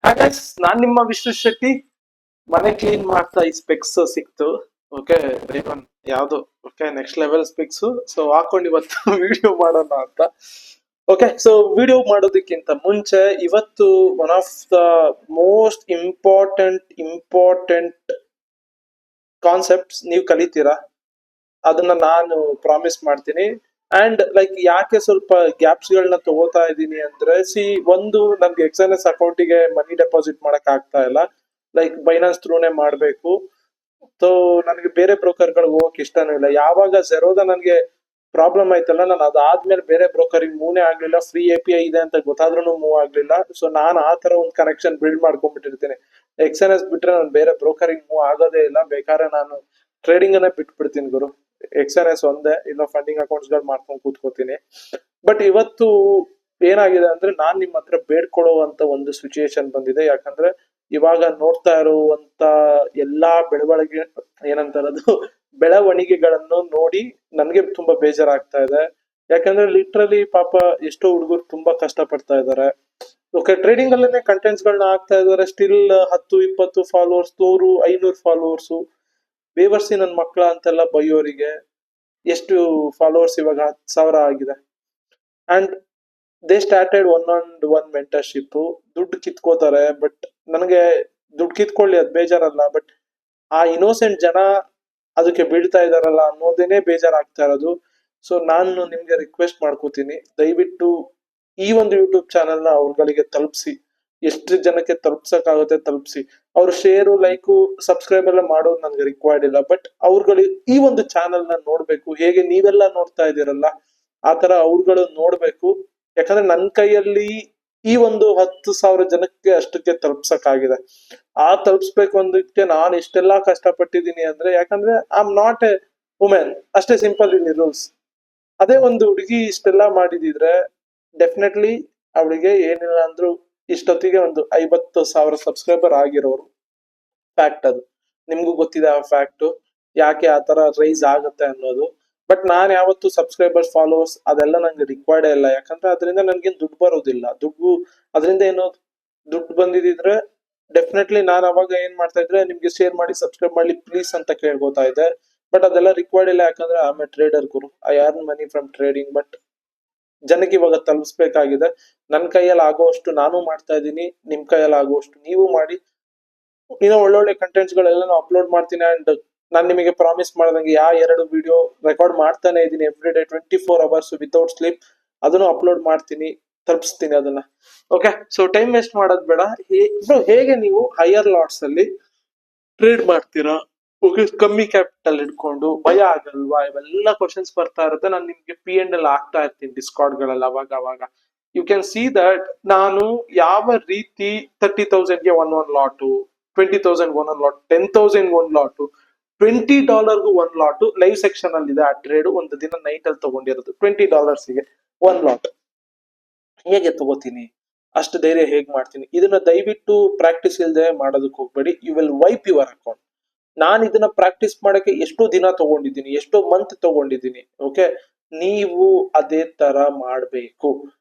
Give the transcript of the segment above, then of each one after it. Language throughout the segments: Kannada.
ಹಾಗಾಗಿ ನಾನ್ ನಿಮ್ಮ ವಿಶ್ವ ಶೆಟ್ಟಿ. ಮನೆ ಕ್ಲೀನ್ ಮಾಡ್ತಾ ಈ ಸ್ಪೆಕ್ಸ್ ಸಿಕ್ತು. ಓಕೆ, ರೇವನ್ ಯಾವ್ದು okay next level specs. So ಹಾಕೊಂಡು ಇವತ್ತು ವಿಡಿಯೋ ಮಾಡೋಣ ಅಂತ. ಓಕೆ, ಸೊ ವಿಡಿಯೋ ಮಾಡೋದಕ್ಕಿಂತ ಮುಂಚೆ ಇವತ್ತು one of the most important concepts ನೀವು ಕಲಿತೀರಾ. ಅದನ್ನ ನಾನು ಪ್ರಾಮಿಸ್ ಮಾಡ್ತೀನಿ. ಅಂಡ್ ಲೈಕ್ ಯಾಕೆ ಸ್ವಲ್ಪ ಗ್ಯಾಪ್ಸ್ ಗಳನ್ನ ತಗೋತಾ ಇದ್ದೀನಿ ಅಂದ್ರೆ, ಒಂದು ನಮ್ಗೆ ಎಕ್ಸ್ಎನ್ಎಸ್ ಅಕೌಂಟಿಗೆ ಮನಿ ಡೆಪಾಸಿಟ್ ಮಾಡಕ್ ಆಗ್ತಾ ಇಲ್ಲ. ಲೈಕ್ ಬೈನಾನ್ಸ್ ಥ್ರೂನೇ ಮಾಡ್ಬೇಕು. ಸೊ ನನಗೆ ಬೇರೆ ಬ್ರೋಕರ್ ಗಳಿಗೆ ಹೋಗಕ್ ಇಷ್ಟನೂ ಇಲ್ಲ. ಯಾವಾಗ ಜೆರೋದ ನನಗೆ ಪ್ರಾಬ್ಲಮ್ ಆಯ್ತಲ್ಲ, ನಾನು ಅದಾದ್ಮೇಲೆ ಬೇರೆ ಬ್ರೋಕರಿಂಗ್ ಮೂವ್ನೇ ಆಗ್ಲಿಲ್ಲ. ಫ್ರೀ API ಇದೆ ಅಂತ ಗೊತ್ತಾದ್ರೂ ಮೂವ್ ಆಗ್ಲಿಲ್ಲ. ಸೊ ನಾನು ಆ ತರ ಒಂದು ಕನೆಕ್ಷನ್ ಬಿಲ್ಡ್ ಮಾಡ್ಕೊಂಡ್ಬಿಟ್ಟಿರ್ತೀನಿ. ಎಕ್ಸ್ಎನ್ಎಸ್ ಬಿಟ್ರೆ ನಾನು ಬೇರೆ ಬ್ರೋಕರಿಂಗ್ ಮೂವ್ ಆಗೋದೇ ಇಲ್ಲ. ಬೇಕಾದ್ರೆ ನಾನು ಟ್ರೇಡಿಂಗ್ ಅನ್ನೇ ಬಿಟ್ಬಿಡ್ತೀನಿ ಗುರು. ಎಕ್ಸ್ಎನ್ಎಸ್ ಒಂದೇ, ಇಲ್ಲ ಫಂಡಿಂಗ್ ಅಕೌಂಟ್ಸ್ ಗಳು ಮಾಡ್ಕೊಂಡು ಕೂತ್ಕೋತೀನಿ. ಬಟ್ ಇವತ್ತು ಏನಾಗಿದೆ ಅಂದ್ರೆ, ನಾನ್ ನಿಮ್ ಹತ್ರ ಬೇಡ್ಕೊಳ್ಳುವಂತ ಒಂದು ಸಿಚುಯೇಷನ್ ಬಂದಿದೆ. ಯಾಕಂದ್ರೆ ಇವಾಗ ನೋಡ್ತಾ ಇರುವಂತ ಎಲ್ಲಾ ಬೆಳವಣಿಗೆಗಳನ್ನು ನೋಡಿ ನನ್ಗೆ ತುಂಬಾ ಬೇಜಾರಾಗ್ತಾ ಇದೆ. ಯಾಕಂದ್ರೆ ಲಿಟ್ರಲಿ ಪಾಪ ಎಷ್ಟೋ ಹುಡುಗರು ತುಂಬಾ ಕಷ್ಟ ಪಡ್ತಾ ಇದಾರೆ. ಓಕೆ, ಟ್ರೇಡಿಂಗ್ ಅಲ್ಲೇ ಕಂಟೆಂಟ್ಸ್ ಗಳನ್ನ ಹಾಕ್ತಾ ಇದಾರೆ. Still 10-20 followers, 100-500 followers. ಬೇವರ್ಸಿ ನನ್ ಮಕ್ಳ ಅಂತೆಲ್ಲ ಬೈಯೋರಿಗೆ ಎಷ್ಟು ಫಾಲೋವರ್ಸ್ ಇವಾಗ 10,000 ಆಗಿದೆ. And they started one mentorship. ದುಡ್ಡು ಕಿತ್ಕೋತಾರೆ. ಬಟ್ ನನಗೆ ದುಡ್ಡು ಕಿತ್ಕೊಳ್ಳಿ, ಅದ್ ಬೇಜಾರಲ್ಲ. ಬಟ್ ಆ ಇನ್ನೋಸೆಂಟ್ ಜನ ಅದಕ್ಕೆ ಬೀಳ್ತಾ ಇದಾರಲ್ಲ ಅನ್ನೋದೇನೆ ಬೇಜಾರಾಗ್ತಾ ಇರೋದು. ಸೊ ನಾನು ನಿಮ್ಗೆ ರಿಕ್ವೆಸ್ಟ್ ಮಾಡ್ಕೋತೀನಿ, ದಯವಿಟ್ಟು ಈ ಒಂದು ಯೂಟ್ಯೂಬ್ ಚಾನೆಲ್ ನ ಅವ್ರಗಳಿಗೆ ತಲುಪಿಸಿ. ಎಷ್ಟು ಜನಕ್ಕೆ ತಲುಪ್ಸಕ್ಕಾಗುತ್ತೆ ತಲುಪಿಸಿ. ಅವ್ರ ಶೇರು, ಲೈಕು, ಸಬ್ಸ್ಕ್ರೈಬ್ ಎಲ್ಲ ಮಾಡೋದು ನನ್ಗೆ ರಿಕ್ವೈರ್ಡ್ ಇಲ್ಲ. ಬಟ್ ಅವ್ರುಗಳು ಈ ಒಂದು ಚಾನೆಲ್ ನ ನೋಡ್ಬೇಕು. ಹೇಗೆ ನೀವೆಲ್ಲ ನೋಡ್ತಾ ಇದೀರಲ್ಲ, ಆತರ ಅವ್ರುಗಳು ನೋಡ್ಬೇಕು. ಯಾಕಂದ್ರೆ ನನ್ ಕೈಯಲ್ಲಿ ಈ ಒಂದು 10,000 ಜನಕ್ಕೆ ಅಷ್ಟಕ್ಕೆ ತಲುಪ್ಸಕ್ಕಾಗಿದೆ. ತಲುಪಿಸ್ಬೇಕು ಅಂದಕ್ಕೆ ನಾನು ಇಷ್ಟೆಲ್ಲಾ ಕಷ್ಟಪಟ್ಟಿದ್ದೀನಿ ಅಂದ್ರೆ, ಯಾಕಂದ್ರೆ I am not A women. ಅಷ್ಟೇ ಸಿಂಪಲ್ ಇಲ್ಲಿ ರೂಲ್ಸ್. ಅದೇ ಒಂದು ಹುಡುಗಿ ಇಷ್ಟೆಲ್ಲಾ ಮಾಡಿದಿದ್ರೆ ಡೆಫಿನೆಟ್ಲಿ ಅವಳಿಗೆ ಏನಿಲ್ಲ ಅಂದ್ರೂ ಇಷ್ಟೊತ್ತಿಗೆ ಒಂದು 50,000 ಸಬ್ಸ್ಕ್ರೈಬರ್ ಆಗಿರೋರು. ಫ್ಯಾಕ್ಟ್ ಅದು. ನಿಮ್ಗೂ ಗೊತ್ತಿದೆ ಆ ಫ್ಯಾಕ್ಟ್, ಯಾಕೆ ಆತರ ರೈಸ್ ಆಗುತ್ತೆ ಅನ್ನೋದು. ಬಟ್ ನಾನ್ ಯಾವತ್ತು ಸಬ್ಸ್ಕ್ರೈಬರ್ಸ್, ಫಾಲೋವರ್ಸ್ ಅದೆಲ್ಲ ನಂಗೆ ರಿಕ್ವೈರ್ಡ್ ಇಲ್ಲ. ಯಾಕಂದ್ರೆ ಅದರಿಂದ ನನ್ಗೇನ್ ದುಡ್ಡು ಬರೋದಿಲ್ಲ. ಅದರಿಂದ ಏನೋ ದುಡ್ಡು ಬಂದಿದ್ರೆ ಡೆಫಿನೆಟ್ಲಿ ನಾನು ಅವಾಗ ಏನ್ ಮಾಡ್ತಾ ಇದ್ರೆ, ನಿಮ್ಗೆ ಶೇರ್ ಮಾಡಿ, ಸಬ್ಸ್ಕ್ರೈಬ್ ಮಾಡಿ ಪ್ಲೀಸ್ ಅಂತ ಕೇಳ್ಕೊತಾ ಇದ್ದೆ. ಬಟ್ ಅದೆಲ್ಲ ರಿಕ್ವೈರ್ಡ್ ಇಲ್ಲ. ಯಾಕಂದ್ರೆ I am A trader Guru. I earn money from trading. But ಜನಕ್ಕೆ ಇವಾಗ ತಲುಪಿಸ್ಬೇಕಾಗಿದೆ. ನನ್ ಕೈಯಲ್ಲಿ ಆಗುವಷ್ಟು ನಾನು ಮಾಡ್ತಾ ಇದ್ದೀನಿ. ನಿಮ್ ಕೈಯಲ್ಲಿ ಆಗುವಷ್ಟು ನೀವು ಮಾಡಿ. ಇನ್ನೂ ಒಳ್ಳೊಳ್ಳೆ ಕಂಟೆಂಟ್ಸ್ ಗಳೆಲ್ಲ ಅಪ್ಲೋಡ್ ಮಾಡ್ತೀನಿ. ಅಂಡ್ ನಾನು ನಿಮಗೆ ಪ್ರಾಮಿಸ್ ಮಾಡ್ದಂಗೆ 2 ವಿಡಿಯೋ ರೆಕಾರ್ಡ್ ಮಾಡ್ತಾನೆ ಇದೀನಿ every day 24 hours without sleep. ಅದನ್ನು ಅಪ್ಲೋಡ್ ಮಾಡ್ತೀನಿ, ತಲುಪಿಸ್ತೀನಿ ಅದನ್ನ. ಓಕೆ, ಸೊ ಟೈಮ್ ವೇಸ್ಟ್ ಮಾಡೋದ್ ಬೇಡ. ಹೇಗೆ ನೀವು ಹೈಯರ್ ಲಾಟ್ಸ್ ಅಲ್ಲಿ ಟ್ರೇಡ್ ಮಾಡ್ತೀರಾ? ಓಕೆ, ಕಮ್ಮಿ ಕ್ಯಾಪಿಟಲ್ ಇಟ್ಕೊಂಡು ಭಯ ಆಗಲ್ವಾ? ಇವೆಲ್ಲ ಕ್ವಶನ್ಸ್ ಬರ್ತಾ ಇರುತ್ತೆ. ನಾನು ನಿಮ್ಗೆ P&L ಆಗ್ತಾ ಇರ್ತೀನಿ ಡಿಸ್ಕಾರ್ಡ್ ಗಳಲ್ಲಿ ಅವಾಗ. ಯು ಕ್ಯಾನ್ ಸಿ ದಟ್ ನಾನು ಯಾವ ರೀತಿ 30,000ಗೆ ಒನ್ ಲಾಟು, 20,000 ಒಂದೊಂದು ಲಾಟ್, 10,000 ಒಂದ್ ಲಾಟು, $20ಗೂ ಒಂದ್ ಲಾಟು ಲೈವ್ ಸೆಕ್ಷನ್ ಅಲ್ಲಿ ಇದೆ. ಆ ಟ್ರೇಡ್ ಒಂದು ದಿನ ನೈಟ್ ಅಲ್ಲಿ ತಗೊಂಡಿರೋದು $20ಗೆ ಒಂದ್ ಲಾಟ್. ಹೇಗೆ ತಗೋತೀನಿ? ಅಷ್ಟು ಧೈರ್ಯ ಹೇಗ್ ಮಾಡ್ತೀನಿ? ಇದನ್ನ ದಯವಿಟ್ಟು ಪ್ರಾಕ್ಟೀಸ್ ಇಲ್ಲದೆ ಮಾಡೋದಕ್ಕೆ ಹೋಗ್ಬೇಡಿ. You will wipe your account. ನಾನು ಇದನ್ನ ಪ್ರಾಕ್ಟೀಸ್ ಮಾಡಕ್ಕೆ ಎಷ್ಟೋ ದಿನ ತಗೊಂಡಿದ್ದೀನಿ, ಎಷ್ಟೋ ಮಂತ್ ತಗೊಂಡಿದ್ದೀನಿ. ಓಕೆ, ನೀವು ಅದೇ ತರ ಮಾಡ್ಬೇಕು.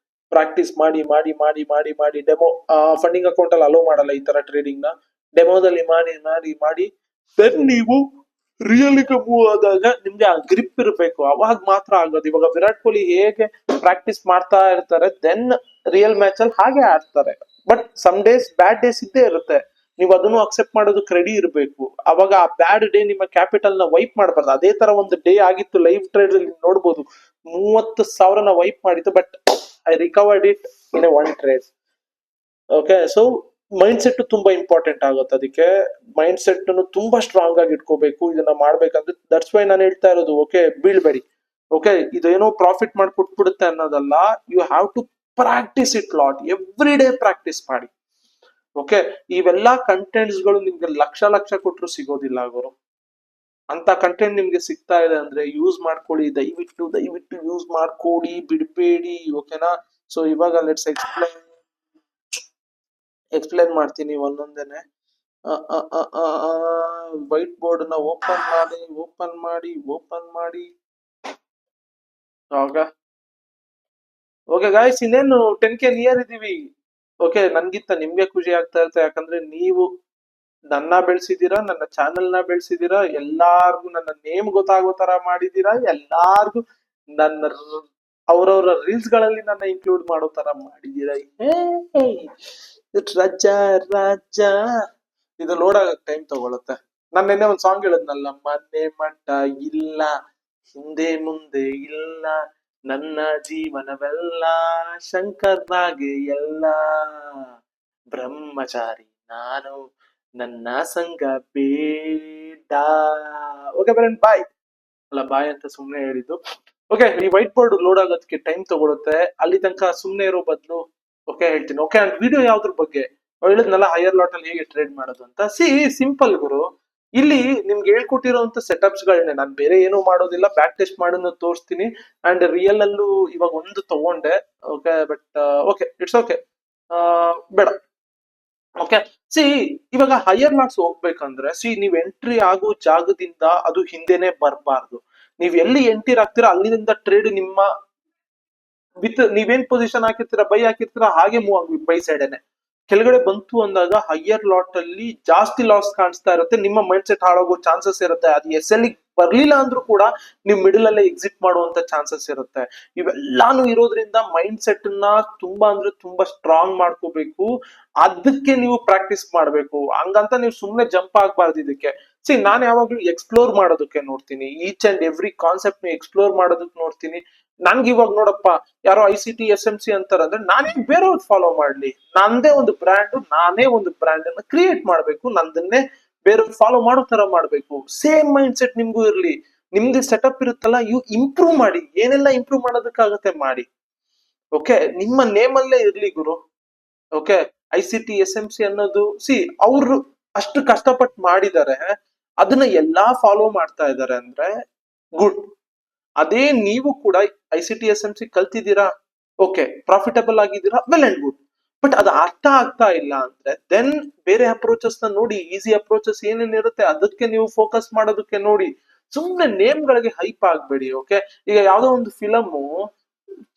ಪ್ರಾಕ್ಟೀಸ್ ಮಾಡಿ ಮಾಡಿ ಮಾಡಿ ಮಾಡಿ ಮಾಡಿ ಡೆಮೋ ಫಂಡಿಂಗ್ ಅಕೌಂಟ್ ಅಲ್ಲಿ ಅಲೋ ಮಾಡಲ್ಲ ಈ ತರ ಟ್ರೇಡಿಂಗ್ ನ. ಡೆಮೋದಲ್ಲಿ ಮಾಡಿ ಮಾಡಿ ಮಾಡಿ ದೆನ್ ನೀವು ರಿಯಲಿ ಮೂವ್ ಆದಾಗ ನಿಮ್ಗೆ ಆ ಗ್ರಿಪ್ ಇರಬೇಕು. ಅವಾಗ ಮಾತ್ರ ಆಗೋದು. ಇವಾಗ ವಿರಾಟ್ ಕೊಹ್ಲಿ ಹೇಗೆ ಪ್ರಾಕ್ಟೀಸ್ ಮಾಡ್ತಾ ಇರ್ತಾರೆ, ದೆನ್ ರಿಯಲ್ ಮ್ಯಾಚ್ ಅಲ್ಲಿ ಹಾಗೆ ಆಡ್ತಾರೆ. But some days bad days ಇದ್ದೇ ಇರುತ್ತೆ. ನೀವು ಅದನ್ನು ಅಕ್ಸೆಪ್ಟ್ ಮಾಡೋದಕ್ಕೆ ರೆಡಿ ಇರಬೇಕು. ಅವಾಗ ಆ ಬ್ಯಾಡ್ ಡೇ ನಿಮ್ಮ ಕ್ಯಾಪಿಟಲ್ ನ ವೈಪ್ ಮಾಡಬಾರ್ದು. ಅದೇ ತರ ಒಂದು ಡೇ ಆಗಿತ್ತು ಲೈವ್ ಟ್ರೇಡ್ ಅಲ್ಲಿ ನೋಡ್ಬೋದು. 30,000 ವೈಪ್ ಮಾಡಿತ್ತು. But I recovered it in one trade. Okay, so mind set ತುಂಬಾ ಇಂಪಾರ್ಟೆಂಟ್ ಆಗುತ್ತೆ. ಅದಕ್ಕೆ ಮೈಂಡ್ ಸೆಟ್ ತುಂಬಾ ಸ್ಟ್ರಾಂಗ್ ಆಗಿ ಇಟ್ಕೋಬೇಕು ಇದನ್ನ ಮಾಡ್ಬೇಕಂದ್ರೆ. ದಟ್ಸ್ ವೈ ನಾನು ಹೇಳ್ತಾ ಇರೋದು. ಓಕೆ, ಬೀಳ್ಬೇಡಿ. ಓಕೆ, ಇದೇನೋ ಪ್ರಾಫಿಟ್ ಮಾಡಿ ಕೊಟ್ಬಿಡುತ್ತೆ ಅನ್ನೋದಲ್ಲ. You have to practice it lot. Every day practice ಮಾಡಿ. ಓಕೆ, ಇವೆಲ್ಲಾ ಕಂಟೆಂಟ್ಸ್ ಗಳು ನಿಮ್ಗೆ ಲಕ್ಷ ಕೊಟ್ಟರು ಸಿಗೋದಿಲ್ಲ ಗುರು. ಅಂತ ಕಂಟೆಂಟ್ ನಿಮ್ಗೆ ಸಿಗ್ತಾ ಇದೆ ಅಂದ್ರೆ ಯೂಸ್ ಮಾಡ್ಕೊಳ್ಳಿ. ದಯವಿಟ್ಟು ಯೂಸ್ ಮಾಡ್ಕೊಳ್ಳಿ, ಬಿಡ್ಬೇಡಿ. ಓಕೆನಾ? ಸೊ ಇವಾಗ ಲೆಟ್ಸ್ ಎಕ್ಸ್ಪ್ಲೇನ್ ಮಾಡ್ತೀನಿ ಒಂದೊಂದೇನೆ. ವೈಟ್ ಬೋರ್ಡ್ ನ ಓಪನ್ ಮಾಡಿ. ಓಕೆ ಗಾಯ್ಸ್, ಇನ್ನೇನು 10K ನಿಯರ್ ಇದೀವಿ. ಓಕೆ, ನನ್ಗಿಂತ ನಿಮ್ಗೆ ಖುಷಿ ಆಗ್ತಾ ಇರುತ್ತೆ, ಯಾಕಂದ್ರೆ ನೀವು ನನ್ನ ಬೆಳೆಸಿದೀರಾ, ನನ್ನ ಚಾನೆಲ್ ನ ಬೆಳೆಸಿದೀರಾ, ಎಲ್ಲಾರ್ಗು ನನ್ನ ನೇಮ್ ಗೊತ್ತಾಗೋ ತರ ಮಾಡಿದೀರಾ, ಎಲ್ಲಾರ್ಗು ನನ್ನ ಅವ್ರವ್ರ ರೀಲ್ಸ್ ಗಳಲ್ಲಿ ನನ್ನ ಇನ್ಕ್ಲೂಡ್ ಮಾಡೋ ತರ ಮಾಡಿದೀರಾ. ಹೇ ರಾಜ ರಾಜ. ಇದು ಲೋಡ್ ಆಗಕ್ ಟೈಮ್ ತಗೊಳುತ್ತೆ. ನಾನು ನಿನ್ನೆ ಒಂದ್ ಸಾಂಗ್ ಹೇಳಿದ್ನಲ್ಲ, ಮನೆ ಮಠ ಇಲ್ಲ, ಹಿಂದೆ ಮುಂದೆ ಇಲ್ಲ, ನನ್ನ ಜೀವನವೆಲ್ಲ ಶಂಕರ್ನಾಗೆ ಎಲ್ಲ, ಬ್ರಹ್ಮಚಾರಿ ನಾನು, ನನ್ನ ಸಂಘ ಬೇಡ. ಓಕೆ ಫ್ರೆಂಡ್, ಬಾಯ್. ಅಲ್ಲ, ಬಾಯ್ ಅಂತ ಸುಮ್ನೆ ಹೇಳಿದ್ದು. ಓಕೆ, ಈ ವೈಟ್ ಬೋರ್ಡ್ ಲೋಡ್ ಆಗೋದಕ್ಕೆ ಟೈಮ್ ತಗೊಳುತ್ತೆ. ಅಲ್ಲಿ ತನಕ ಸುಮ್ನೆ ಇರೋ ಬದಲು ಓಕೆ ಹೇಳ್ತೀನಿ. ಓಕೆ, ಅಂಡ್ ವಿಡಿಯೋ ಯಾವ್ದ್ರ ಬಗ್ಗೆ ಹೇಳಿದ್ನಲ್ಲ, ಹೈಯರ್ ಲಾಟ್ ಅಲ್ಲಿ ಹೇಗೆ ಟ್ರೇಡ್ ಮಾಡೋದು ಅಂತ. ಸಿಂಪಲ್ ಗುರು. ಇಲ್ಲಿ ನಿಮ್ಗೆ ಹೇಳ್ಕೊಟ್ಟಿರೋಂತ ಸೆಟಪ್ಸ್ ಗಳನ್ನೇ, ನಾನು ಬೇರೆ ಏನೂ ಮಾಡೋದಿಲ್ಲ, ಬ್ಯಾಕ್ ಟೆಸ್ಟ್ ಮಾಡೋದು ತೋರಿಸ್ತೀನಿ. ಅಂಡ್ ರಿಯಲ್ ಅಲ್ಲೂ ಇವಾಗ ಒಂದು ತಗೊಂಡೆ. Okay, but okay, it's okay, ಬೇಡ. ಓಕೆ, ಇವಾಗ ಹೈಯರ್ ಲಾಟ್ಸ್ ಹೋಗ್ಬೇಕಂದ್ರೆ ನೀವ್ ಎಂಟ್ರಿ ಆಗೋ ಜಾಗದಿಂದ ಅದು ಹಿಂದೆನೆ ಬರಬಾರ್ದು. ನೀವ್ ಎಲ್ಲಿ ಎಂಟ್ರಿ ಆಗ್ತೀರಾ ಅಲ್ಲಿಂದ ಟ್ರೇಡ್ ನಿಮ್ಮ ನೀವೇನ್ ಪೊಸಿಷನ್ ಹಾಕಿರ್ತೀರಾ, ಬೈ ಹಾಕಿರ್ತೀರಾ, ಹಾಗೆ ಮೂವ್ ಆಗ್ಬೇಕು ಬೈ ಸೈಡ್ನೆ. ಕೆಳಗಡೆ ಬಂತು ಅಂದಾಗ ಹೈಯರ್ ಲಾಟ್ ಅಲ್ಲಿ ಜಾಸ್ತಿ ಲಾಸ್ ಕಾಣಿಸ್ತಾ ಇರುತ್ತೆ, ನಿಮ್ಮ ಮೈಂಡ್ ಸೆಟ್ ಹಾಳಾಗೋ ಚಾನ್ಸಸ್ ಇರುತ್ತೆ. ಅದು SL ಬರ್ಲಿಲ್ಲ ಅಂದ್ರೂ ಕೂಡ ನೀವು ಮಿಡಲ್ ಅಲ್ಲೇ ಎಕ್ಸಿಟ್ ಮಾಡುವಂತ ಚಾನ್ಸಸ್ ಇರುತ್ತೆ. ಇವೆಲ್ಲಾನು ಇರೋದ್ರಿಂದ ಮೈಂಡ್ ಸೆಟ್ ನ ತುಂಬಾ ಅಂದ್ರೆ ತುಂಬಾ ಸ್ಟ್ರಾಂಗ್ ಮಾಡ್ಕೋಬೇಕು. ಅದಕ್ಕೆ ನೀವು ಪ್ರಾಕ್ಟೀಸ್ ಮಾಡ್ಬೇಕು. ಹಂಗಂತ ನೀವು ಸುಮ್ನೆ ಜಂಪ್ ಆಗ್ಬಾರ್ದು ಇದಕ್ಕೆ. ನಾನು ಯಾವಾಗ್ಲೂ ಎಕ್ಸ್ಪ್ಲೋರ್ ಮಾಡೋದಕ್ಕೆ ನೋಡ್ತೀನಿ, each and every concept explore ಮಾಡೋದಕ್ಕೆ ನೋಡ್ತೀನಿ. ನನ್ಗೆ ಇವಾಗ ನೋಡಪ್ಪ, ಯಾರೋ ICT SMC ಅಂತಾರಂದ್ರೆ ನಾನೇ ಬೇರೆಯವ್ರ ಫಾಲೋ ಮಾಡ್ಲಿ, ನಂದೇ ಒಂದು ಬ್ರ್ಯಾಂಡ್, ನಾನೇ ಒಂದು ಬ್ರ್ಯಾಂಡ್ ಅನ್ನ ಕ್ರಿಯೇಟ್ ಮಾಡ್ಬೇಕು, ನಂದನ್ನೇ ಬೇರೆಯವ್ರು ಫಾಲೋ ಮಾಡೋ ತರ ಮಾಡ್ಬೇಕು. ಸೇಮ್ ಮೈಂಡ್ ಸೆಟ್ ನಿಮ್ಗೂ ಇರ್ಲಿ. ನಿಮ್ದು ಸೆಟಪ್ ಇರುತ್ತಲ್ಲ, ಇವು ಇಂಪ್ರೂವ್ ಮಾಡಿ, ಏನೆಲ್ಲ ಇಂಪ್ರೂವ್ ಮಾಡೋದಕ್ಕಾಗತ್ತೆ ಮಾಡಿ. ಓಕೆ, ನಿಮ್ಮ ನೇಮ್ ಅಲ್ಲೇ ಇರ್ಲಿ ಗುರು. ಓಕೆ, ICT SMC ಅನ್ನೋದು ಅವ್ರು ಅಷ್ಟು ಕಷ್ಟಪಟ್ಟು ಮಾಡಿದ್ದಾರೆ, ಅದನ್ನ ಎಲ್ಲಾ ಫಾಲೋ ಮಾಡ್ತಾ ಇದ್ದಾರೆ ಅಂದ್ರೆ ಗುಡ್. ಅದೇ ನೀವು ಕೂಡ ICT SMC ಕಲ್ತಿದ್ದೀರಾ, ಓಕೆ, ಪ್ರಾಫಿಟಬಲ್ ಆಗಿದ್ದೀರಾ, ವೆಲ್ ಅಂಡ್ ಗುಡ್. ಬಟ್ ಅದು ಅರ್ಥ ಆಗ್ತಾ ಇಲ್ಲ ಅಂದ್ರೆ ದೆನ್ ಬೇರೆ ಅಪ್ರೋಚಸ್ ನ ನೋಡಿ. ಈಸಿ ಅಪ್ರೋಚಸ್ ಏನೇನಿರುತ್ತೆ ಅದಕ್ಕೆ ನೀವು ಫೋಕಸ್ ಮಾಡೋದಕ್ಕೆ ನೋಡಿ. ಸುಮ್ನೆ ನೇಮ್ ಗಳಿಗೆ ಹೈಪ್ ಆಗ್ಬೇಡಿ. ಓಕೆ, ಈಗ ಯಾವ್ದೋ ಒಂದು ಫಿಲಮ್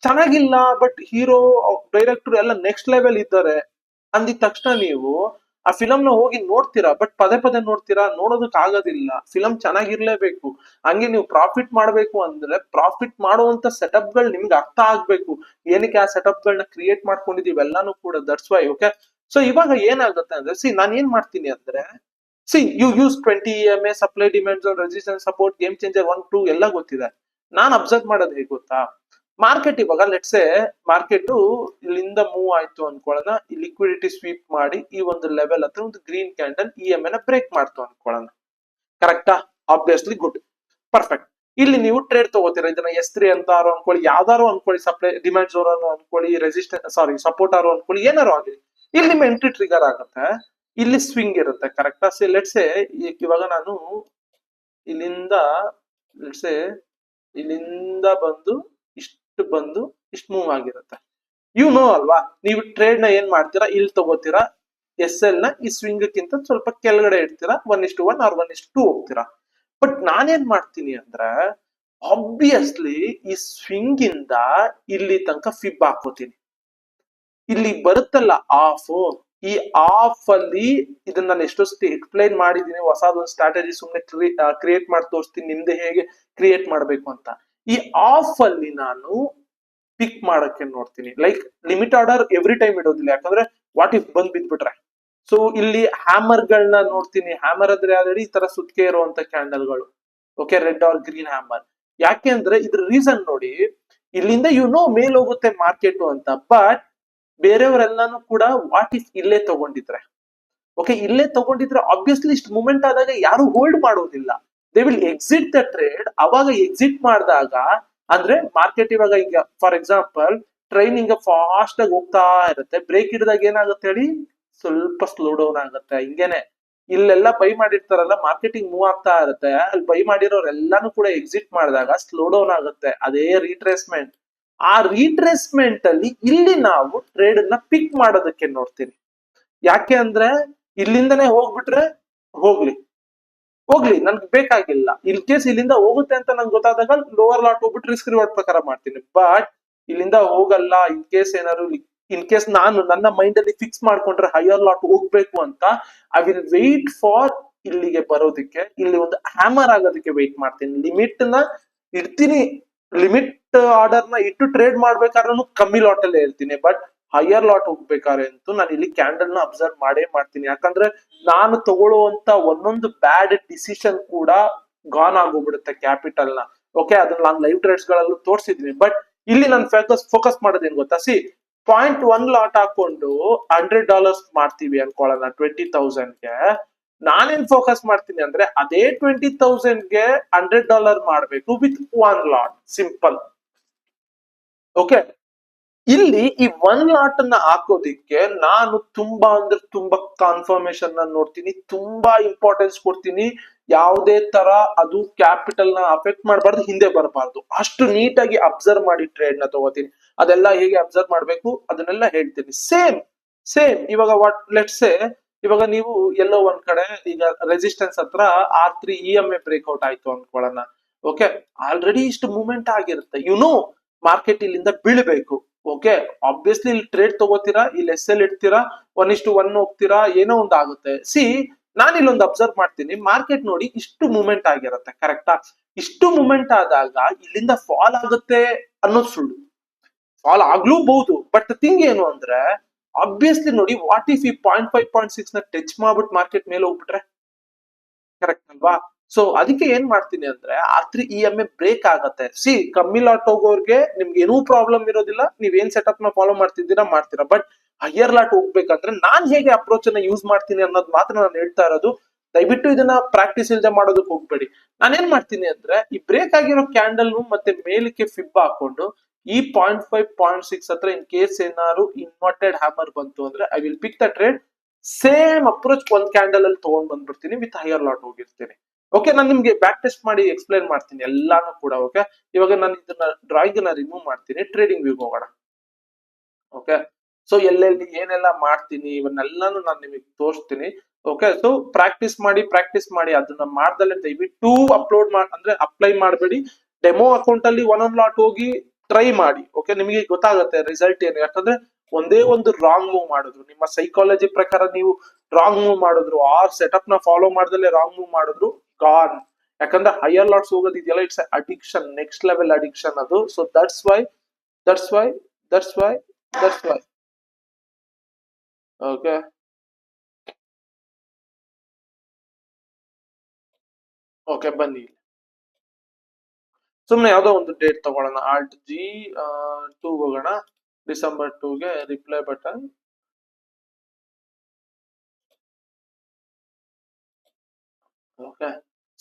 ಚೆನ್ನಾಗಿಲ್ಲ, ಬಟ್ ಹೀರೋ, ಡೈರೆಕ್ಟರ್ ಎಲ್ಲ ನೆಕ್ಸ್ಟ್ ಲೆವೆಲ್ ಇದ್ದಾರೆ ಅಂದಿದ ತಕ್ಷಣ ನೀವು ಆ ಫಿಲಮ್ ನ ಹೋಗಿ ನೋಡ್ತೀರಾ, ಬಟ್ ಪದೇ ಪದೇ ನೋಡ್ತೀರಾ, ನೋಡೋದಕ್ ಆಗೋದಿಲ್ಲ. ಫಿಲಮ್ ಚೆನ್ನಾಗಿರ್ಲೇಬೇಕು. ಹಂಗೆ ನೀವು ಪ್ರಾಫಿಟ್ ಮಾಡ್ಬೇಕು ಅಂದ್ರೆ ಪ್ರಾಫಿಟ್ ಮಾಡುವಂತ ಸೆಟಪ್ ಗಳು ನಿಮ್ಗೆ ಅರ್ಥ ಆಗ್ಬೇಕು. ಏನಕ್ಕೆ ಆ ಸೆಟಪ್ ಗಳನ್ನ ಕ್ರಿಯೇಟ್ ಮಾಡ್ಕೊಂಡಿದೀವಿ ಎಲ್ಲಾನು ಕೂಡ, ದಟ್ಸ್ ವೈ. ಓಕೆ, ಇವಾಗ ಏನಾಗುತ್ತೆ ಅಂದ್ರೆ ನಾನು ಏನ್ ಮಾಡ್ತೀನಿ ಅಂದ್ರೆ you use 20 EMA, supply, demands, resistance, support, game changer 1, 2 ಎಲ್ಲ ಗೊತ್ತಿದೆ. ನಾನ್ ಅಬ್ಸರ್ವ್ ಮಾಡೋದು ಹೇಗೆ ಗೊತ್ತಾ, ಮಾರ್ಕೆಟ್ ಇವಾಗ ಲೆಟ್ಸೆ ಮಾರ್ಕೆಟ್ ಇಲ್ಲಿಂದ ಮೂವ್ ಆಯ್ತು ಅನ್ಕೊಳ್ಳೋಣ, ಈ ಲಿಕ್ವಿಡಿಟಿ ಸ್ವೀಪ್ ಮಾಡಿ ಈ ಒಂದು ಲೆವೆಲ್ ಹತ್ರ ಒಂದು ಗ್ರೀನ್ ಕ್ಯಾಂಡಲ್ EMA ನ ಬ್ರೇಕ್ ಮಾಡ್ತು ಅನ್ಕೊಳ್ಳೋಣ. ಕರೆಕ್ಟಾ? Obviously good, perfect. ಇಲ್ಲಿ ನೀವು ಟ್ರೇಡ್ ತಗೋತೀರಾ, ಇದನ್ನ S3 ಅಂತಾರೋ ಅನ್ಕೊಳ್ಳಿ, ಯಾವ್ದಾರು ಅನ್ಕೊಳ್ಳಿ, ಸಪ್ಲೈ ಡಿಮ್ಯಾಂಡ್ ಝೋನ್ ಅನ್ಕೊಳ್ಳಿ, ರೆಸಿಸ್ಟೆನ್ಸ್ ಸಪೋರ್ಟ್ ಆರೋ ಅನ್ಕೊಳ್ಳಿ, ಏನಾರು ಆಗಲಿ. ಇಲ್ಲಿ ನಿಮ್ಮ ಎಂಟ್ರಿ ಟ್ರಿಗರ್ ಆಗುತ್ತೆ, ಇಲ್ಲಿ ಸ್ವಿಂಗ್ ಇರುತ್ತೆ. ಕರೆಕ್ಟಾ? ಲೆಟ್ಸೆ ಇವಾಗ ನಾನು ಇಲ್ಲಿಂದ ಲೆಟ್ಸೆ ಇಲ್ಲಿಂದ ಬಂದು ಬಂದು ಇಷ್ಟು ಮೂವ್ ಆಗಿರುತ್ತೆ. ಅಲ್ವಾ, ನೀವು ಟ್ರೇಡ್ ನ ಏನ್ ಮಾಡ್ತೀರಾ, ಇಲ್ಲಿ ತಗೋತೀರಾ, SL ನ ಈ ಸ್ವಿಂಗ್ ಗಿಂತ ಸ್ವಲ್ಪ ಕೆಳಗಡೆ ಇಡ್ತೀರಾ, 1:1 ಆರ್ 1:2 ಹೋಗ್ತೀರಾ. ಬಟ್ ನಾನೇನ್ ಮಾಡ್ತೀನಿ ಅಂದ್ರೆ ಆಬ್ವಿಯಸ್ಲಿ ಈ ಸ್ವಿಂಗ್ ಇಂದ ಇಲ್ಲಿ ತನಕ ಫಿಬ್ ಹಾಕೋತೀನಿ. ಇಲ್ಲಿ ಬರುತ್ತಲ್ಲ ಆಫ್, ಈ ಆಫ್ ಅಲ್ಲಿ ಇದನ್ನ ನಾನು ಎಷ್ಟೊಷ್ಟು ಎಕ್ಸ್ಪ್ಲೈನ್ ಮಾಡಿದೀನಿ. ಹೊಸದೊಂದು ಸ್ಟ್ರಾಟಜಿ ಸುಮ್ನೆ ಕ್ರಿಯೇಟ್ ಮಾಡಿ ತೋರಿಸ್ತೀನಿ ನಿಮ್ದೆ ಹೇಗೆ ಕ್ರಿಯೇಟ್ ಮಾಡ್ಬೇಕು ಅಂತ. ಈ ಆಫ್ ಅಲ್ಲಿ ನಾನು ಪಿಕ್ ಮಾಡಕ್ಕೆ ನೋಡ್ತೀನಿ. Like limit order every time ಇಡೋದಿಲ್ಲ, ಯಾಕಂದ್ರೆ ವಾಟ್ ಇಫ್ ಬಂದ್ ಬಿದ್ಬಿಟ್ರೆ. ಇಲ್ಲಿ ಹ್ಯಾಮರ್ ಗಳನ್ನ ನೋಡ್ತೀನಿ. ಹ್ಯಾಮರ್ ಅಂದ್ರೆ ಯಾವ್ದು, ಈ ತರ ಸುತ್ತಿಗೆ ಇರುವಂತ ಕ್ಯಾಂಡಲ್ಗಳು. Okay, red or green hammer. ಯಾಕೆ ಅಂದ್ರೆ ಇದ್ರ ರೀಸನ್ ನೋಡಿ, ಇಲ್ಲಿಂದ ಮೇಲ್ ಹೋಗುತ್ತೆ ಮಾರ್ಕೆಟ್ ಅಂತ, ಬಟ್ ಬೇರೆಯವರೆಲ್ಲಾನು ಕೂಡ ವಾಟ್ ಇಫ್ ಇಲ್ಲೇ ತಗೊಂಡಿದ್ರೆ, ಓಕೆ, ಇಲ್ಲೇ ತಗೊಂಡಿದ್ರೆ ಆಬ್ವಿಯಸ್ಲಿ ಇಷ್ಟು ಮೂವ್ಮೆಂಟ್ ಆದಾಗ ಯಾರು ಹೋಲ್ಡ್ ಮಾಡೋದಿಲ್ಲ, they will exit the trade. ಅವಾಗ ಎಕ್ಸಿಟ್ ಮಾಡಿದಾಗ ಅಂದ್ರೆ ಮಾರ್ಕೆಟ್ ಇವಾಗ ಈಗ ಫಾರ್ ಎಕ್ಸಾಂಪಲ್ ಟ್ರೈನ್ ಹಿಂಗ ಫಾಸ್ಟ್ ಆಗಿ ಹೋಗ್ತಾ ಇರುತ್ತೆ, ಬ್ರೇಕ್ ಹಿಡಿದಾಗ ಏನಾಗುತ್ತೆ ಹೇಳಿ, ಸ್ವಲ್ಪ ಸ್ಲೋ ಡೌನ್ ಆಗುತ್ತೆ. ಹಿಂಗೇನೆ ಇಲ್ಲೆಲ್ಲ ಬೈ ಮಾಡಿರ್ತಾರಲ್ಲ, ಮಾರ್ಕೆಟಿಂಗ್ ಮೂವ್ ಆಗ್ತಾ ಇರುತ್ತೆ, ಅಲ್ಲಿ ಬೈ ಮಾಡಿರೋರೆಲ್ಲಾನು ಕೂಡ ಎಕ್ಸಿಟ್ ಮಾಡಿದಾಗ ಸ್ಲೋ ಡೌನ್ ಆಗುತ್ತೆ. ಅದೇ ರೀಟ್ರೇಸ್ಮೆಂಟ್. ಆ ರೀಟ್ರೇಸ್ಮೆಂಟ್ ಅಲ್ಲಿ ಇಲ್ಲಿ ನಾವು ಟ್ರೇಡ್ ನ ಪಿಕ್ ಮಾಡೋದಕ್ಕೆ ನೋಡ್ತೀನಿ. ಯಾಕೆ ಅಂದ್ರೆ ಇಲ್ಲಿಂದನೇ ಹೋಗ್ಬಿಟ್ರೆ ಹೋಗ್ಲಿ ನನ್ಗೆ ಬೇಕಾಗಿಲ್ಲ. ಇನ್ ಕೇಸ್ ಇಲ್ಲಿಂದ ಹೋಗುತ್ತೆ ಅಂತ ನಂಗೆ ಗೊತ್ತಾದಾಗ ಲೋವರ್ ಲಾಟ್ ಹೋಗ್ಬಿಟ್ಟು ರಿಸ್ಕ್ ರಿವಾರ್ಡ್ ಪ್ರಕಾರ ಮಾಡ್ತೀನಿ. ಬಟ್ ಇಲ್ಲಿಂದ ಹೋಗಲ್ಲ, ಇನ್ ಕೇಸ್ ಏನಾದ್ರು ಇನ್ ಕೇಸ್ ನಾನು ನನ್ನ ಮೈಂಡ್ ಅಲ್ಲಿ ಫಿಕ್ಸ್ ಮಾಡ್ಕೊಂಡ್ರೆ ಹೈಯರ್ ಲಾಟ್ ಹೋಗ್ಬೇಕು ಅಂತ, ಐ ವಿಲ್ ವೆಯ್ಟ್ ಫಾರ್ ಇಲ್ಲಿಗೆ ಬರೋದಕ್ಕೆ, ಇಲ್ಲಿ ಒಂದು ಹ್ಯಾಮರ್ ಆಗೋದಕ್ಕೆ ವೆಯ್ಟ್ ಮಾಡ್ತೀನಿ. ಲಿಮಿಟ್ ನ ಇಡ್ತೀನಿ, ಲಿಮಿಟ್ ಆರ್ಡರ್ ನ ಇಟ್ಟು ಟ್ರೇಡ್ ಮಾಡ್ಬೇಕಾದ್ರೂ ಕಮ್ಮಿ ಲಾಟ್ ಅಲ್ಲೇ ಇರ್ತೀನಿ. ಬಟ್ ಹೈಯರ್ ಲಾಟ್ ಹೋಗ್ಬೇಕಾದ್ರೆ ಅಂತೂ ನಾನು ಇಲ್ಲಿ ಕ್ಯಾಂಡಲ್ ನ ಅಬ್ಸರ್ವ್ ಮಾಡೇ ಮಾಡ್ತೀನಿ. ಯಾಕಂದ್ರೆ ನಾನು ತಗೊಳ್ಳುವಂತ ಒಂದೊಂದು ಬ್ಯಾಡ್ ಡಿಸಿಷನ್ ಕೂಡ ಗಾನ್ ಆಗೋಗ್ಬಿಡುತ್ತೆ ಕ್ಯಾಪಿಟಲ್ ನ. ಓಕೆ, ಅದನ್ನ ನಾನು ಲೈವ್ ಟ್ರೇಡ್ಸ್ ಗಳಲ್ಲೂ ತೋರಿಸಿದ್ವಿ. ಬಟ್ ಇಲ್ಲಿ ನಾನು ಫೋಕಸ್ ಮಾಡೋದೇನ್ ಗೊತ್ತಾ, ಸಿ $0.1 ಲಾಟ್ ಹಾಕೊಂಡು $100 ಮಾಡ್ತೀವಿ ಅನ್ಕೊಳ್ಳೋಣ 20,000ಗೆ. ನಾನೇನ್ ಫೋಕಸ್ ಮಾಡ್ತೀನಿ ಅಂದ್ರೆ ಅದೇ 20,000ಗೆ $100 ಮಾಡ್ಬೇಕು ವಿತ್ 1 ಲಾಟ್, ಸಿಂಪಲ್. ಓಕೆ, ಇಲ್ಲಿ ಈ 1 ಲಾಟ್ ಅನ್ನ ಹಾಕೋದಿಕ್ಕೆ ನಾನು ತುಂಬಾ ಅಂದ್ರೆ ತುಂಬಾ ಕಾನ್ಫರ್ಮೇಶನ್ ನ ನೋಡ್ತೀನಿ, ತುಂಬಾ ಇಂಪಾರ್ಟೆನ್ಸ್ ಕೊಡ್ತೀನಿ. ಯಾವುದೇ ತರ ಅದು ಕ್ಯಾಪಿಟಲ್ ನ ಅಫೆಕ್ಟ್ ಮಾಡಬಾರ್ದು, ಹಿಂದೆ ಬರಬಾರ್ದು, ಅಷ್ಟು ನೀಟಾಗಿ ಅಬ್ಸರ್ವ್ ಮಾಡಿ ಟ್ರೇಡ್ ನ ತಗೋತೀನಿ. ಅದೆಲ್ಲ ಹೇಗೆ ಅಬ್ಸರ್ವ್ ಮಾಡ್ಬೇಕು ಅದನ್ನೆಲ್ಲ ಹೇಳ್ತೀನಿ. ಸೇಮ್ ಇವಾಗ ವಾಟ್ ಲೆಟ್ಸ್ ಸೇ, ಇವಾಗ ನೀವು ಎಲ್ಲೋ ಒಂದ್ ಕಡೆ ಈಗ ರೆಸಿಸ್ಟೆನ್ಸ್ ಹತ್ರ R3 EMA ಬ್ರೇಕ್ಔಟ್ ಆಯ್ತು ಅನ್ಕೊಳ್ಳೋಣ. ಓಕೆ, ಆಲ್ರೆಡಿ ಇಷ್ಟು ಮೂವ್ಮೆಂಟ್ ಆಗಿರುತ್ತೆ, ಮಾರ್ಕೆಟ್ ಇಲ್ಲಿಂದ ಬೀಳ್ಬೇಕು. ಓಕೆ, ಆಬ್ವಿಯಸ್ಲಿ ಇಲ್ಲಿ ಟ್ರೇಡ್ ತಗೋತೀರಾ, ಇಲ್ಲಿ SL ಇಡ್ತೀರಾ, 1:1 ಹೋಗ್ತೀರಾ, ಏನೋ ಒಂದು ಆಗುತ್ತೆ. ಸಿ ನಾನು ಇಲ್ಲೊಂದು ಅಬ್ಸರ್ವ್ ಮಾಡ್ತೀನಿ, ಮಾರ್ಕೆಟ್ ನೋಡಿ ಇಷ್ಟು ಮೂವ್ಮೆಂಟ್ ಆಗಿರುತ್ತೆ, ಕರೆಕ್ಟಾ? ಇಷ್ಟು ಮೂವ್ಮೆಂಟ್ ಆದಾಗ ಇಲ್ಲಿಂದ ಫಾಲ್ ಆಗುತ್ತೆ ಅನ್ನೋದು ಸುಳ್ಳು. ಫಾಲ್ ಆಗ್ಲೂಬಹುದು, ಬಟ್ ಥಿಂಗ್ ಏನು ಅಂದ್ರೆ ಆಬ್ವಿಯಸ್ಲಿ ನೋಡಿ, ವಾಟ್ ಇಫ್ ಈ 0.5 0.6 ನ ಟಚ್ ಮಾಡ್ಬಿಟ್ಟು ಮಾರ್ಕೆಟ್ ಮೇಲೆ ಹೋಗ್ಬಿಟ್ರೆ, ಕರೆಕ್ಟ್ ಅಲ್ವಾ? ಸೊ ಅದಕ್ಕೆ ಏನ್ ಮಾಡ್ತೀನಿ ಅಂದ್ರೆ R3 EMA ಬ್ರೇಕ್ ಆಗತ್ತೆ. ಸಿ ಕಮ್ಮಿ ಲಾಟ್ ಹೋಗೋರ್ಗೆ ನಿಮ್ಗೆ ಏನೂ ಪ್ರಾಬ್ಲಮ್ ಇರೋದಿಲ್ಲ, ನೀವೇನ್ ಸೆಟಪ್ ನ ಫಾಲೋ ಮಾಡ್ತೀರಾ. ಬಟ್ ಹೈಯರ್ ಲಾಟ್ ಹೋಗ್ಬೇಕಂದ್ರೆ ನಾನ್ ಹೇಗೆ ಅಪ್ರೋಚ್ ಅನ್ನ ಯೂಸ್ ಮಾಡ್ತೀನಿ ಅನ್ನೋದು ಮಾತ್ರ ನಾನು ಹೇಳ್ತಾ ಇರೋದು. ದಯವಿಟ್ಟು ಇದನ್ನ ಪ್ರಾಕ್ಟೀಸ್ ಇಲ್ಲದೆ ಮಾಡೋದಕ್ಕೆ ಹೋಗ್ಬೇಡಿ. ನಾನೇನ್ ಮಾಡ್ತೀನಿ ಅಂದ್ರೆ ಈ ಬ್ರೇಕ್ ಆಗಿರೋ ಕ್ಯಾಂಡಲ್ ಮತ್ತೆ ಮೇಲಕ್ಕೆ ಫಿಬ್ ಹಾಕೊಂಡು ಈ 0.5 0.6 ಹತ್ರ ಇನ್ ಕೇಸ್ ಏನಾದ್ರು ಇನ್ವರ್ಟೆಡ್ ಹ್ಯಾಮರ್ ಬಂತು ಅಂದ್ರೆ I will pick the trade. Same approach ಒಂದ್ ಕ್ಯಾಂಡಲ್ ಅಲ್ಲಿ ತಗೊಂಡ್ ಬಂದ್ಬಿಡ್ತೀನಿ, ವಿತ್ ಹೈಯರ್ ಲಾಟ್ ಹೋಗಿರ್ತೀನಿ. ಓಕೆ, ನಾನು ನಿಮ್ಗೆ ಬ್ಯಾಕ್ ಟೆಸ್ಟ್ ಮಾಡಿ ಎಕ್ಸ್ಪ್ಲೈನ್ ಮಾಡ್ತೀನಿ ಎಲ್ಲಾನು ಕೂಡ. ಓಕೆ, ಇವಾಗ ನಾನು ಇದನ್ನ ಡ್ರಾಯಿಂಗ್ ನ ರಿಮೂವ್ ಮಾಡ್ತೀನಿ, ಟ್ರೇಡಿಂಗ್ ವ್ಯೂಗೆ ಹೋಗೋಣ. ಓಕೆ, ಸೊ ಎಲ್ಲೆಲ್ಲಿ ಏನೆಲ್ಲ ಮಾಡ್ತೀನಿ ಇವನ್ನೆಲ್ಲಾನು ನಾನು ನಿಮಗೆ ತೋರಿಸ್ತೀನಿ. ಓಕೆ, ಸೊ ಪ್ರಾಕ್ಟೀಸ್ ಮಾಡಿ ಅದನ್ನ ಮಾಡ್ದಲ್ಲೇ ದಯವಿಟ್ಟು ಅಪ್ಲೈ ಮಾಡಬೇಡಿ. ಡೆಮೋ ಅಕೌಂಟ್ ಅಲ್ಲಿ ಒಂದೊಂದು ಲಾಟ್ ಹೋಗಿ ಟ್ರೈ ಮಾಡಿ. ಓಕೆ, ನಿಮಗೆ ಗೊತ್ತಾಗುತ್ತೆ ರಿಸಲ್ಟ್ ಏನು. ಯಾಕಂದ್ರೆ ಒಂದೇ ಒಂದು ರಾಂಗ್ ಮೂವ್ ಮಾಡಿದ್ರು, ನಿಮ್ಮ ಸೈಕಾಲಜಿ ಪ್ರಕಾರ ನೀವು ರಾಂಗ್ ಮೂವ್ ಮಾಡಿದ್ರು, ಆರ್ ಸೆಟಪ್ ನ ಫಾಲೋ ಮಾಡ್ದಲ್ಲೇ ರಾಂಗ್ ಮೂವ್ ಮಾಡಿದ್ರು, ಗಾನ್. ಯಾಕಂದ್ರೆ ಹೈಯರ್ ಲಾಟ್ಸ್ ಹೋಗೋದಿದೆಯಲ್ಲ, it's addiction, next level addiction ಅದು. So that's why okay. Okay, ಬನ್ನಿ ಸುಮ್ನೆ ಯಾವ್ದೋ ಒಂದು ಡೇಟ್ ತಗೊಳ್ಳೋಣ. Alt+G2 ಹೋಗೋಣ, December 2ಗೆ ರಿಪ್ಲೈ ಬಟನ್. ಓಕೆ,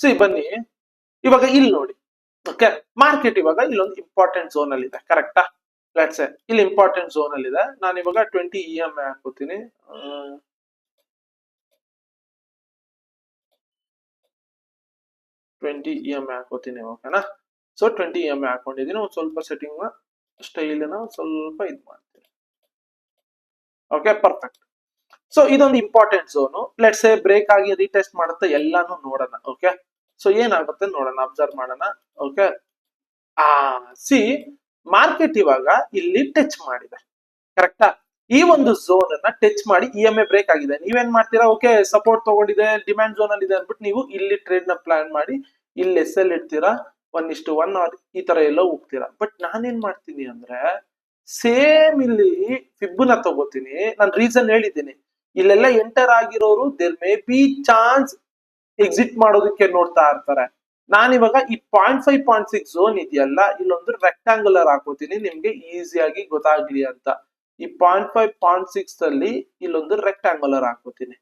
ಸಿ ಬನ್ನಿ ಇವಾಗ ಇಲ್ಲಿ ನೋಡಿ. ಓಕೆ, ಮಾರ್ಕೆಟ್ ಇವಾಗ ಇಲ್ಲೊಂದು ಇಂಪಾರ್ಟೆಂಟ್ ಝೋನ್ ಅಲ್ಲಿ ಇದೆ, ಕರೆಕ್ಟಾ? ಲೆಟ್ಸ್ ಸೇ ಇಲ್ಲಿ ಇಂಪಾರ್ಟೆಂಟ್ ಝೋನ್ ಅಲ್ಲಿ ಇದೆ. ನಾನು ಇವಾಗ 20 EMA ಹಾಕೋತೀನಿ. 20 EMA ಹಾಕೋತೀನಿ. ಓಕೆನಾ? ಸೊ 20 EMA ಹಾಕೊಂಡಿದ್ದೀನಿ. ಒಂದು ಸ್ವಲ್ಪ ಸೆಟ್ಟಿಂಗ್ ನ ಸ್ಟೈಲ್ ನ ಸ್ವಲ್ಪ ಇದು ಮಾಡ್ತೀನಿ. Okay, perfect. ಸೊ ಇದೊಂದು important zone. Let's say break ಆಗಿ ರೀಟೆಸ್ಟ್ ಮಾಡುತ್ತೆ, ಎಲ್ಲಾನು ನೋಡೋಣ. ಓಕೆ, ಸೊ ಏನಾಗುತ್ತೆ ನೋಡೋಣ, ಅಬ್ಸರ್ವ್ ಮಾಡೋಣ. ಓಕೆ, ಸಿ ಮಾರ್ಕೆಟ್ ಇವಾಗ ಇಲ್ಲಿ ಟಚ್ ಮಾಡಿದೆ, ಕರೆಕ್ಟಾ? ಈ ಒಂದು ಝೋನ್ ಅನ್ನ ಟಚ್ ಮಾಡಿ EMA ಬ್ರೇಕ್ ಆಗಿದೆ. ನೀವೇನ್ ಮಾಡ್ತೀರಾ, ಓಕೆ ಸಪೋರ್ಟ್ ತಗೊಂಡಿದೆ, ಡಿಮ್ಯಾಂಡ್ ಝೋನ್ ಅಲ್ಲಿ ಇದೆ ಅಂದ್ಬಿಟ್ಟು ನೀವು ಇಲ್ಲಿ ಟ್ರೇಡ್ ನ ಪ್ಲಾನ್ ಮಾಡಿ ಇಲ್ಲಿ SL ಇಡ್ತೀರಾ, 1:1 ಈ ತರ ಎಲ್ಲ ಹೋಗ್ತೀರಾ. ಬಟ್ ನಾನೇನ್ ಮಾಡ್ತೀನಿ ಅಂದ್ರೆ ಸೇಮ್ ಇಲ್ಲಿ ಫಿಬ್ಬನ್ನ ತಗೋತೀನಿ. ನಾನು ರೀಸನ್ ಹೇಳಿದ್ದೀನಿ, ಇಲ್ಲೆಲ್ಲ ಎಂಟರ್ ಆಗಿರೋರು there may be chance exit ಮಾಡೋದಕ್ಕೆ ನೋಡ್ತಾ ಇರ್ತಾರೆ. ನಾನಿವಾಗ ಈ 0.5 0.6 ಝೋನ್ ಇದೆಯಲ್ಲ, ಇಲ್ಲೊಂದು ರೆಕ್ಟಾಂಗುಲರ್ ಹಾಕೋತೀನಿ ನಿಮ್ಗೆ ಈಸಿಯಾಗಿ ಗೊತ್ತಾಗ್ಲಿ ಅಂತ. ಈ 0.5 0.6 ಅಲ್ಲಿ ಇಲ್ಲೊಂದು ರೆಕ್ಟಾಂಗುಲರ್ ಹಾಕೋತೀನಿ.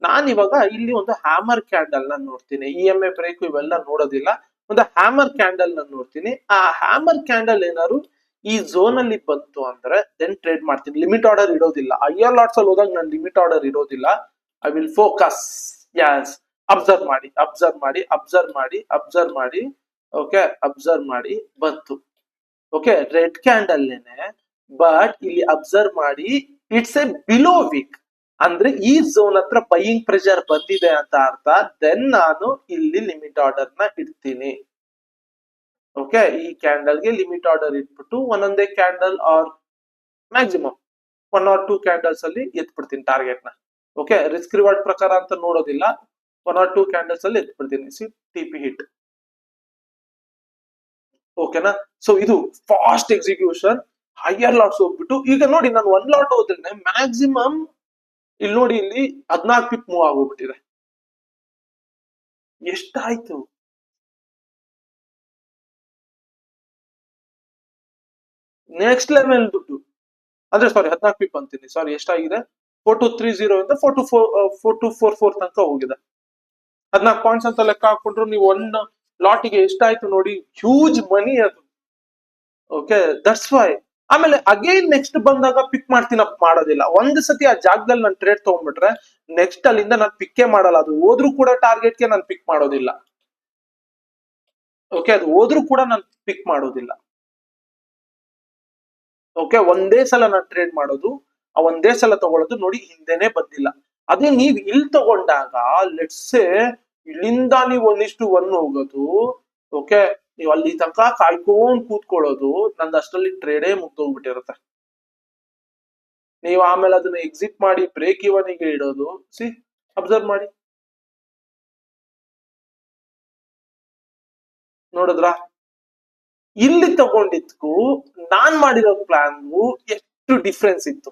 ನಾನಿವಾಗ ಇಲ್ಲಿ ಒಂದು ಹ್ಯಾಮರ್ ಕ್ಯಾಂಡಲ್ ನ ನೋಡ್ತೀನಿ. EMA ಬ್ರೇಕ್ ಇವೆಲ್ಲ ನೋಡೋದಿಲ್ಲ, ಒಂದು ಹ್ಯಾಮರ್ ಕ್ಯಾಂಡಲ್ ನ ನೋಡ್ತೀನಿ. ಆ ಹ್ಯಾಮರ್ ಕ್ಯಾಂಡಲ್ ಏನಾದ್ರು ಈ ಝೋನ್ ಅಲ್ಲಿ ಬಂತು ಅಂದ್ರೆ ದೆನ್ ಟ್ರೇಡ್ ಮಾಡ್ತೀನಿ. ಲಿಮಿಟ್ ಆರ್ಡರ್ ಇಡೋದಿಲ್ಲ. ಹೈಯರ್ ಲಾಟ್ಸ್ ಅಲ್ಲಿ ಹೋದಾಗ ನಾನು ಲಿಮಿಟ್ ಆರ್ಡರ್ ಇಡೋದಿಲ್ಲ. I will focus. Yes, observe ಮಾಡಿ. ಓಕೆ, ಅಬ್ಸರ್ವ್ ಮಾಡಿ ಬಂತು. ಓಕೆ, ರೆಡ್ ಕ್ಯಾಂಡಲ್ ಬಟ್ ಇಲ್ಲಿ ಅಬ್ಸರ್ವ್ ಮಾಡಿ ಇಟ್ಸ್ ಎ ಬಿಲೋ ವೀಕ್, ಅಂದ್ರೆ ಈ ಝೋನ್ ಹತ್ರ ಬೈಯಿಂಗ್ ಪ್ರೆಷರ್ ಬಂದಿದೆ ಅಂತ ಅರ್ಥ. ದೆನ್ ನಾನು ಇಲ್ಲಿ ಲಿಮಿಟ್ ಆರ್ಡರ್ ನ ಇಡ್ತೀನಿ. ಓಕೆ, ಈ ಕ್ಯಾಂಡಲ್ ಗೆ ಲಿಮಿಟ್ ಆರ್ಡರ್ ಇಟ್ಬಿಟ್ಟು ಒಂದೊಂದೇ candle or maximum 1 or 2 candles ಅಲ್ಲಿ ಎತ್ಬಿಡ್ತೀನಿ ಟಾರ್ಗೆಟ್ ನ. ಓಕೆ, ರಿಸ್ಕ್ ರಿವಾರ್ಡ್ ಪ್ರಕಾರ ಅಂತ ನೋಡೋದಿಲ್ಲ, 1 or 2 ಕ್ಯಾಂಡಲ್ಸ್ ಅಲ್ಲಿ ಎತ್ಬಿಡ್ತೀನಿ. See TP hit. ಓಕೆನಾ? ಸೊ ಇದು ಫಾಸ್ಟ್ ಎಕ್ಸಿಕ್ಯೂಷನ್. ಹೈಯರ್ ಲಾಟ್ಸ್ ಹೋಗ್ಬಿಟ್ಟು ಈಗ ನೋಡಿ, ನಾನು 1 ಲಾಟ್ ಹೋದ್ರೆ ಮ್ಯಾಕ್ಸಿಮಮ್ ಇಲ್ಲಿ ನೋಡಿ, ಇಲ್ಲಿ 14 ಪಿಪ್ ಮೂವ್ ಆಗೋಗ್ಬಿಟ್ಟಿದೆ. ಎಷ್ಟಾಯ್ತು? ನೆಕ್ಸ್ಟ್ ಲೆವೆಲ್ ದುಡ್ಡು. ಅಂದ್ರೆ ಸಾರಿ 14 ಪಿಪ್ ಅಂತೀನಿ, ಸಾರಿ ಎಷ್ಟಾಗಿದೆ, 4230 ಇಂದ 4244 ತನಕ ಹೋಗಿದೆ. 14 ಪಾಯಿಂಟ್ಸ್ ಅಂತ ಲೆಕ್ಕ ಹಾಕೊಂಡ್ರು ನೀವು 1 ಲಾಟಿಗೆ ಎಷ್ಟಾಯ್ತು ನೋಡಿ, ಹ್ಯೂಜ್ ಮನಿ ಅದು. Okay, that's why. ಆಮೇಲೆ ಅಗೈನ್ ನೆಕ್ಸ್ಟ್ ಬಂದಾಗ ಪಿಕ್ ಮಾಡ್ತೀನಪ್ಪ, ಮಾಡೋದಿಲ್ಲ. ಒಂದ್ ಸತಿ ಆ ಜಾಗದಲ್ಲಿ ನಾನು ಟ್ರೇಡ್ ತಗೊಂಡ್ಬಿಟ್ರೆ ನೆಕ್ಸ್ಟ್ ಅಲ್ಲಿಂದ ನಾನು ಪಿಕ್ಕೇ ಮಾಡಲ್ಲ. ಅದು ಹೋದ್ರೂ ಕೂಡ ಟಾರ್ಗೆಟ್ಗೆ ನಾನು ಪಿಕ್ ಮಾಡೋದಿಲ್ಲ. ಓಕೆ, ಅದು ಹೋದ್ರೂ ಕೂಡ ನಾನು ಪಿಕ್ ಮಾಡೋದಿಲ್ಲ. ಓಕೆ, ಒಂದೇ ಸಲ ನಾನು ಟ್ರೇಡ್ ಮಾಡೋದು, ಆ ಒಂದೇ ಸಲ ತಗೊಳ್ಳೋದು. ನೋಡಿ, ಹಿಂದೆನೆ ಬಂದಿಲ್ಲ. ಅದೇ ನೀವ್ ಇಲ್ಲಿ ತಗೊಂಡಾಗ ಲೆಟ್ಸೆ ಇಲ್ಲಿಂದ ನೀವು 1:1 ಹೋಗೋದು. ಓಕೆ, ನೀವು ಅಲ್ಲಿ ತನಕ ಕಾಯ್ಕೊಂಡ್ ಕೂತ್ಕೊಳ್ಳೋದು, ನಂದು ಅಷ್ಟರಲ್ಲಿ ಟ್ರೇಡೇ ಮುಗ್ದೋಗ್ಬಿಟ್ಟಿರುತ್ತೆ. ನೀವು ಆಮೇಲೆ ಅದನ್ನ ಎಕ್ಸಿಟ್ ಮಾಡಿ ಬ್ರೇಕ್ ಇವನ್ ಗೆ ಇಡೋದು. ಸಿ, ಅಬ್ಸರ್ವ್ ಮಾಡಿ, ನೋಡಿದ್ರ? ಇಲ್ಲಿ ತಗೊಂಡಿದ್ಕು ನಾನ್ ಮಾಡಿರೋ ಪ್ಲಾನ್ಗೂ ಎಷ್ಟು ಡಿಫ್ರೆನ್ಸ್ ಇತ್ತು.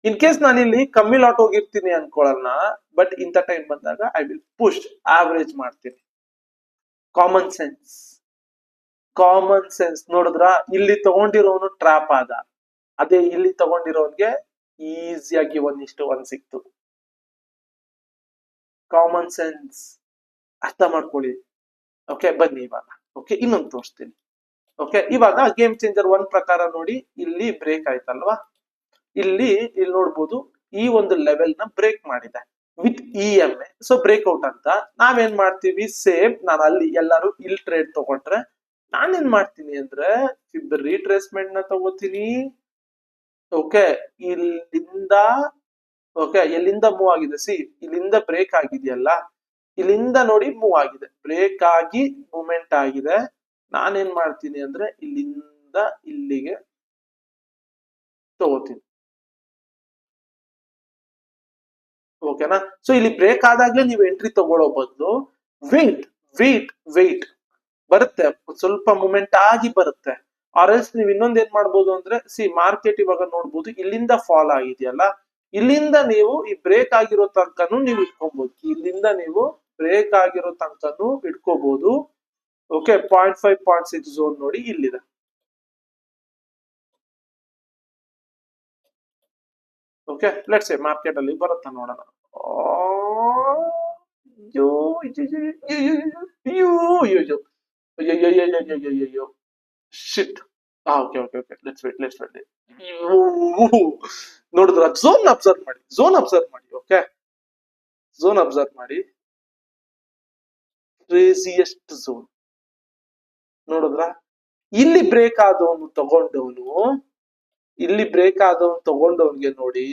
ಇನ್ ಕೇಸ್ ನಾನು ಇಲ್ಲಿ ಕಮ್ಮಿ ಲಾಟ್ ಹೋಗಿರ್ತೀನಿ ಅನ್ಕೊಳ್ಳೋಣ, ಬಟ್ ಇಂಥ ಟೈಮ್ ಬಂದಾಗ ಐ ವಿಲ್ ಪುಷ್, ಆವರೇಜ್ ಮಾಡ್ತೀನಿ. Common sense, common sense. ನೋಡಿದ್ರ, ಇಲ್ಲಿ ತಗೊಂಡಿರೋನು ಟ್ರಾಪ್ ಆದ, ಅದೇ ಇಲ್ಲಿ ತಗೊಂಡಿರೋನ್ಗೆ ಈಸಿಯಾಗಿ 1:1 ಸಿಕ್ತು. ಕಾಮನ್ ಸೆನ್ಸ್ ಅರ್ಥ ಮಾಡ್ಕೊಳ್ಳಿ. ಓಕೆ, ಬನ್ನಿ ಇವಾಗ. ಓಕೆ, ಇನ್ನೊಂದು ತೋರಿಸ್ತೀನಿ. ಓಕೆ, ಇವಾಗ ಗೇಮ್ ಚೇಂಜರ್ 1 ಪ್ರಕಾರ ನೋಡಿ, ಇಲ್ಲಿ ಬ್ರೇಕ್ ಆಯ್ತಲ್ವಾ, ಇಲ್ಲಿ ನೋಡ್ಬೋದು, ಈ ಒಂದು ಲೆವೆಲ್ ನ ಬ್ರೇಕ್ ಮಾಡಿದೆ ವಿತ್ EMA. ಸೊ ಬ್ರೇಕ್ಔಟ್ ಅಂತ ನಾವೇನ್ ಮಾಡ್ತೀವಿ, ಸೇಮ್ ನಾನು ಅಲ್ಲಿ ಎಲ್ಲರೂ ಇಲ್ಲಿ ಟ್ರೇಡ್ ತಗೊಂಡ್ರೆ ನಾನೇನ್ ಮಾಡ್ತೀನಿ ಅಂದ್ರೆ ರಿಟ್ರೇಸ್ಮೆಂಟ್ ನ ತಗೋತೀನಿ. ಓಕೆ, ಇಲ್ಲಿಂದ ಓಕೆ, ಎಲ್ಲಿಂದ ಮೂವ್ ಆಗಿದೆ, ಸಿ ಇಲ್ಲಿಂದ ಬ್ರೇಕ್ ಆಗಿದೆಯಲ್ಲ, ಇಲ್ಲಿಂದ ನೋಡಿ ಮೂವ್ ಆಗಿದೆ, ಬ್ರೇಕ್ ಆಗಿ ಮೂವ್ಮೆಂಟ್ ಆಗಿದೆ. ನಾನೇನ್ ಮಾಡ್ತೀನಿ ಅಂದ್ರೆ ಇಲ್ಲಿಂದ ಇಲ್ಲಿಗೆ ತಗೋತೀನಿ. ಓಕೆನಾ? ಸೊ ಇಲ್ಲಿ ಬ್ರೇಕ್ ಆದಾಗ್ಲೇ ನೀವು ಎಂಟ್ರಿ ತಗೊಳ್ಳೋ ಬದಲು ವೇಟ್ ವೇಟ್ ವೇಟ್ ಬರುತ್ತೆ, ಸ್ವಲ್ಪ ಮೂಮೆಂಟ್ ಆಗಿ ಬರುತ್ತೆ. ಆರ್ ಎಲ್ಸ್ ನೀವು ಇನ್ನೊಂದ್ ಏನ್ ಮಾಡ್ಬೋದು ಅಂದ್ರೆ, ಸಿ ಮಾರ್ಕೆಟ್ ಇವಾಗ ನೋಡ್ಬೋದು ಇಲ್ಲಿಂದ ಫಾಲ್ ಆಗಿದೆಯಲ್ಲ, ಇಲ್ಲಿಂದ ನೀವು ಈ ಬ್ರೇಕ್ ಆಗಿರೋ ತನಕನು ನೀವು ಇಟ್ಕೋಬಹುದು. ಇಲ್ಲಿಂದ ನೀವು ಬ್ರೇಕ್ ಆಗಿರೋ ತನಕನು ಇಟ್ಕೋಬಹುದು. ಓಕೆ, 0.5 0.6 ಝೋನ್ ನೋಡಿ ಇಲ್ಲಿದೆ. ಓಕೆ, ಲೆಟ್ಸ್ ಸೇ ಮಾರ್ಕೆಟ್ ಅಲ್ಲಿ ಬರುತ್ತಾ ನೋಡೋಣ. Shit. Okay okay okay, let's wait, let's wait. ನೋಡಿದ್ರ, ಝೋನ್ ಅಬ್ಸರ್ವ್ ಮಾಡಿ, ಝೋನ್ ಅಬ್ಸರ್ವ್ ಮಾಡಿ. ಓಕೆ, ಝೋನ್ ಅಬ್ಸರ್ವ್ ಮಾಡಿ, ಕ್ರೇಜಿಯೆಸ್ಟ್ ಝೋನ್. ನೋಡಿದ್ರ, ಇಲ್ಲಿ ಬ್ರೇಕ್ ಆದವನು ತಗೊಂಡವನು, ಇಲ್ಲಿ ಬ್ರೇಕ್ ಆದವನು ತಗೊಂಡವನ್ಗೆ ನೋಡಿ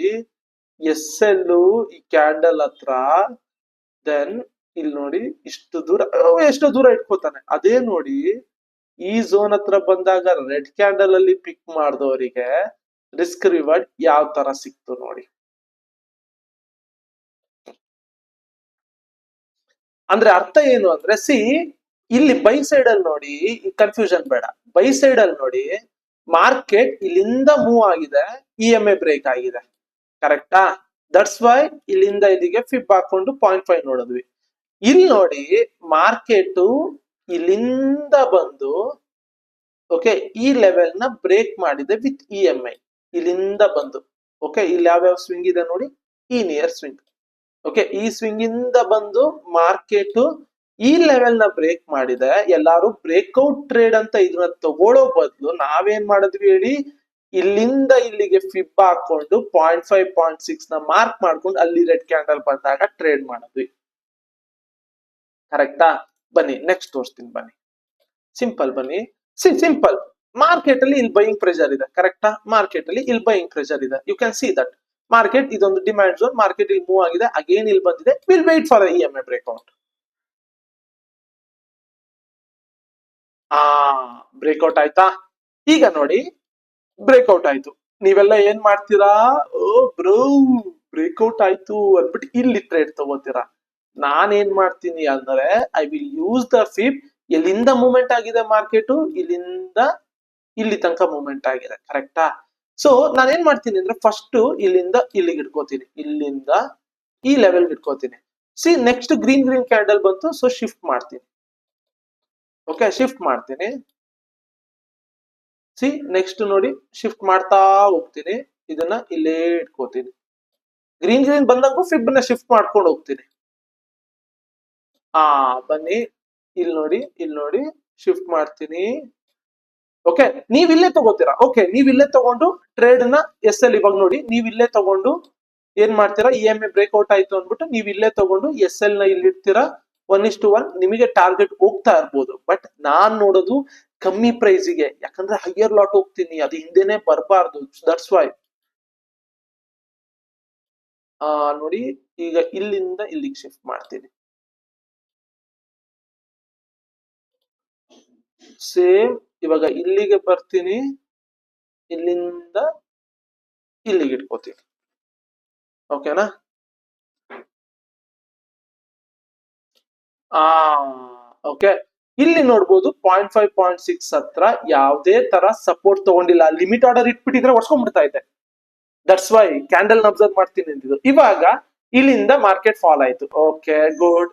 SL ಈ ಕ್ಯಾಂಡಲ್ ಹತ್ರ, ದೆನ್ ಇಲ್ಲಿ ನೋಡಿ ಇಷ್ಟು ದೂರ, ಎಷ್ಟು ದೂರ ಇಟ್ಕೋತಾನೆ. ಅದೇ ನೋಡಿ ಈ ಝೋನ್ ಹತ್ರ ಬಂದಾಗ ರೆಡ್ ಕ್ಯಾಂಡಲ್ ಅಲ್ಲಿ ಪಿಕ್ ಮಾಡಿದವರಿಗೆ ರಿಸ್ಕ್ ರಿವಾರ್ಡ್ ಯಾವ ತರ ಸಿಕ್ತು ನೋಡಿ. ಅಂದ್ರೆ ಅರ್ಥ ಏನು ಅಂದ್ರೆ, ಸಿ ಇಲ್ಲಿ ಬೈ ಸೈಡ್ ಅಲ್ಲಿ ನೋಡಿ, ಕನ್ಫ್ಯೂಷನ್ ಬೇಡ, ಬೈ ಸೈಡ್ ಅಲ್ಲಿ ನೋಡಿ ಮಾರ್ಕೆಟ್ ಇಲ್ಲಿಂದ ಮೂವ್ ಆಗಿದೆ, EMA ಬ್ರೇಕ್ ಆಗಿದೆ, ಕರೆಕ್ಟಾ? ದಟ್ಸ್ ವೈ ಇಲ್ಲಿಂದ ಇಲ್ಲಿಗೆ ಫಿಪ್ ಹಾಕೊಂಡು 0.5 ನೋಡಿದ್ವಿ. ಇಲ್ಲಿ ನೋಡಿ ಮಾರ್ಕೆಟ್ ಇಲ್ಲಿಂದ ಬಂದು ಓಕೆ ಈ ಲೆವೆಲ್ ನ ಬ್ರೇಕ್ ಮಾಡಿದೆ ವಿತ್ EMI, ಇಲ್ಲಿಂದ ಬಂದು. ಓಕೆ, ಇಲ್ಲಿ ಯಾವ್ಯಾವ ಸ್ವಿಂಗ್ ಇದೆ ನೋಡಿ, ಈ ನಿಯರ್ ಸ್ವಿಂಗ್. ಓಕೆ, ಈ ಸ್ವಿಂಗ್ ಇಂದ ಬಂದು ಮಾರ್ಕೆಟ್ ಈ ಲೆವೆಲ್ ನ ಬ್ರೇಕ್ ಮಾಡಿದೆ. ಎಲ್ಲಾರು ಬ್ರೇಕ್ಔಟ್ ಟ್ರೇಡ್ ಅಂತ ಇದನ್ನ ತಗೊಳ್ಳೋ ಬದಲು ನಾವೇನ್ ಮಾಡಿದ್ವಿ ಹೇಳಿ, ಇಲ್ಲಿಂದ ಇಲ್ಲಿಗೆ ಫಿಬ್ ಹಾಕೊಂಡು 0.5 0.6 ನ ಮಾರ್ಕ್ ಮಾಡ್ಕೊಂಡು ಅಲ್ಲಿ ರೆಡ್ ಕ್ಯಾಂಡಲ್ ಬಂದಾಗ ಟ್ರೇಡ್ ಮಾಡಿದ್ವಿ, ಕರೆಕ್ಟಾ? ಬನ್ನಿ ನೆಕ್ಸ್ಟ್ ತೋರಿಸ್ತೀನಿ, ಬನ್ನಿ. ಸಿಂಪಲ್, ಬನ್ನಿ. ಸಿಂಪಲ್. ಮಾರ್ಕೆಟ್ ಅಲ್ಲಿ ಇಲ್ಲಿ ಬೈಯಿಂಗ್ ಪ್ರೆಷರ್ ಇದೆ, ಕರೆಕ್ಟಾ? ಮಾರ್ಕೆಟ್ ಅಲ್ಲಿ ಇಲ್ಲಿ ಬೈಯಿಂಗ್ ಪ್ರೆಷರ್ ಇದೆ. You can see that market ಇದೊಂದು ಡಿಮ್ಯಾಂಡ್ ಝೋನ್, ಮಾರ್ಕೆಟ್ ಇಲ್ಲಿ ಮೂವ್ ಆಗಿದೆ, ಅಗೇನ್ ಇಲ್ಲಿ ಬಂದಿದೆ. Will wait for EMA breakout. Breakout ಆಯ್ತಾ? ಈಗ ನೋಡಿ ಬ್ರೇಕ್ಔಟ್ ಆಯ್ತು. ನೀವೆಲ್ಲ ಏನ್ ಮಾಡ್ತೀರಾ? ಓ ಬ್ರೋ, ಬ್ರೇಕ್ಔಟ್ ಆಯ್ತು ಅಂದ್ಬಿಟ್ಟು ಇಲ್ಲಿ ಟ್ರೇಡ್ ತಗೋತೀರಾ. ನಾನ್ ಏನ್ ಮಾಡ್ತೀನಿ ಅಂದ್ರೆ ಐ ವಿಲ್ ಯೂಸ್ ದ ಫಿಪ್. ಎಲ್ಲಿಂದ ಮೂವ್ಮೆಂಟ್ ಆಗಿದೆ ಮಾರ್ಕೆಟ್, ಇಲ್ಲಿಂದ ಇಲ್ಲಿ ತನಕ ಮೂವ್ಮೆಂಟ್ ಆಗಿದೆ, ಕರೆಕ್ಟಾ? ಸೊ ನಾನು ಏನ್ ಮಾಡ್ತೀನಿ ಅಂದ್ರೆ ಫಸ್ಟ್ ಇಲ್ಲಿಂದ ಇಲ್ಲಿಗೆ ಇಟ್ಕೋತೀನಿ, ಇಲ್ಲಿಂದ ಈ ಲೆವೆಲ್ ಇಟ್ಕೋತೀನಿ. See next green green candle ಬಂತು, ಸೊ ಶಿಫ್ಟ್ ಮಾಡ್ತೀನಿ. ಓಕೆ, ಶಿಫ್ಟ್ ಮಾಡ್ತೀನಿ. ಸಿ ನೆಕ್ಸ್ಟ್ ನೋಡಿ, ಶಿಫ್ಟ್ ಮಾಡ್ತಾ ಹೋಗ್ತೀನಿ, ಇದನ್ನ ಇಲ್ಲೇ ಇಟ್ಕೋತೀನಿ. ಗ್ರೀನ್ ಗ್ರೀನ್ ಬಂದಂಗೂ ಫಿಬ್ ನ ಶಿಫ್ಟ್ ಮಾಡ್ಕೊಂಡು ಹೋಗ್ತೀನಿ. ಬನ್ನಿ, ಇಲ್ಲಿ ನೋಡಿ ಶಿಫ್ಟ್ ಮಾಡ್ತೀನಿ. ಓಕೆ, ನೀವ್ ಇಲ್ಲೇ ತಗೋತೀರಾ. ಓಕೆ, ನೀವ್ ಇಲ್ಲೇ ತಗೊಂಡು ಟ್ರೇಡ್ ನ ಎಸ್ ಎಲ್ ಇವಾಗ ನೋಡಿ, ನೀವ್ ಇಲ್ಲೇ ತಗೊಂಡು ಏನ್ ಮಾಡ್ತೀರಾ? ಇ ಎಂ ಎ ಬ್ರೇಕ್ಔಟ್ ಆಯ್ತು ಅಂದ್ಬಿಟ್ಟು ನೀವ್ ಇಲ್ಲೇ ತಗೊಂಡು ಎಸ್ ಎಲ್ ನ ಇಲ್ಲಿ ಇಡ್ತೀರಾ. 1:1 ನಿಮಗೆ ಟಾರ್ಗೆಟ್ ಹೋಗ್ತಾ ಇರ್ಬೋದು, ಬಟ್ ನಾನ್ ನೋಡೋದು ಕಮ್ಮಿ ಪ್ರೈಸಿಗೆ, ಯಾಕಂದ್ರೆ ಹೈಯರ್ ಲಾಟ್ ಹೋಗ್ತೀನಿ, ಅದು ಹಿಂದೆನೆ ಬರಬಾರ್ದು. That's why. ನೋಡಿ, ಈಗ ಇಲ್ಲಿಂದ ಇಲ್ಲಿಗೆ ಶಿಫ್ಟ್ ಮಾಡ್ತೀನಿ. ಸೇಮ್ ಇವಾಗ ಇಲ್ಲಿಗೆ ಬರ್ತೀನಿ, ಇಲ್ಲಿಂದ ಇಲ್ಲಿಗೆ ಇಟ್ಕೋತೀನಿ. ಓಕೆನಾ? ಓಕೆ, ಇಲ್ಲಿ ನೋಡ್ಬೋದು 0.5 0.6 ಹತ್ರ ಯಾವುದೇ ತರ ಸಪೋರ್ಟ್ ತಗೊಂಡಿಲ್ಲ. ಲಿಮಿಟ್ ಆರ್ಡರ್ ಇಟ್ಬಿಟ್ಟಿದ್ರೆ ಹೊಡ್ಸ್ಕೊಂಡ್ಬಿಡ್ತಾ ಇದೆ. ದಟ್ಸ್ ವೈ ಕ್ಯಾಂಡಲ್ ಅಬ್ಸರ್ವ್ ಮಾಡ್ತೀನಿ ಅಂತಿದ್ದು. ಇವಾಗ ಇಲ್ಲಿಂದ ಮಾರ್ಕೆಟ್ ಫಾಲ್ ಆಯ್ತು. Okay, good.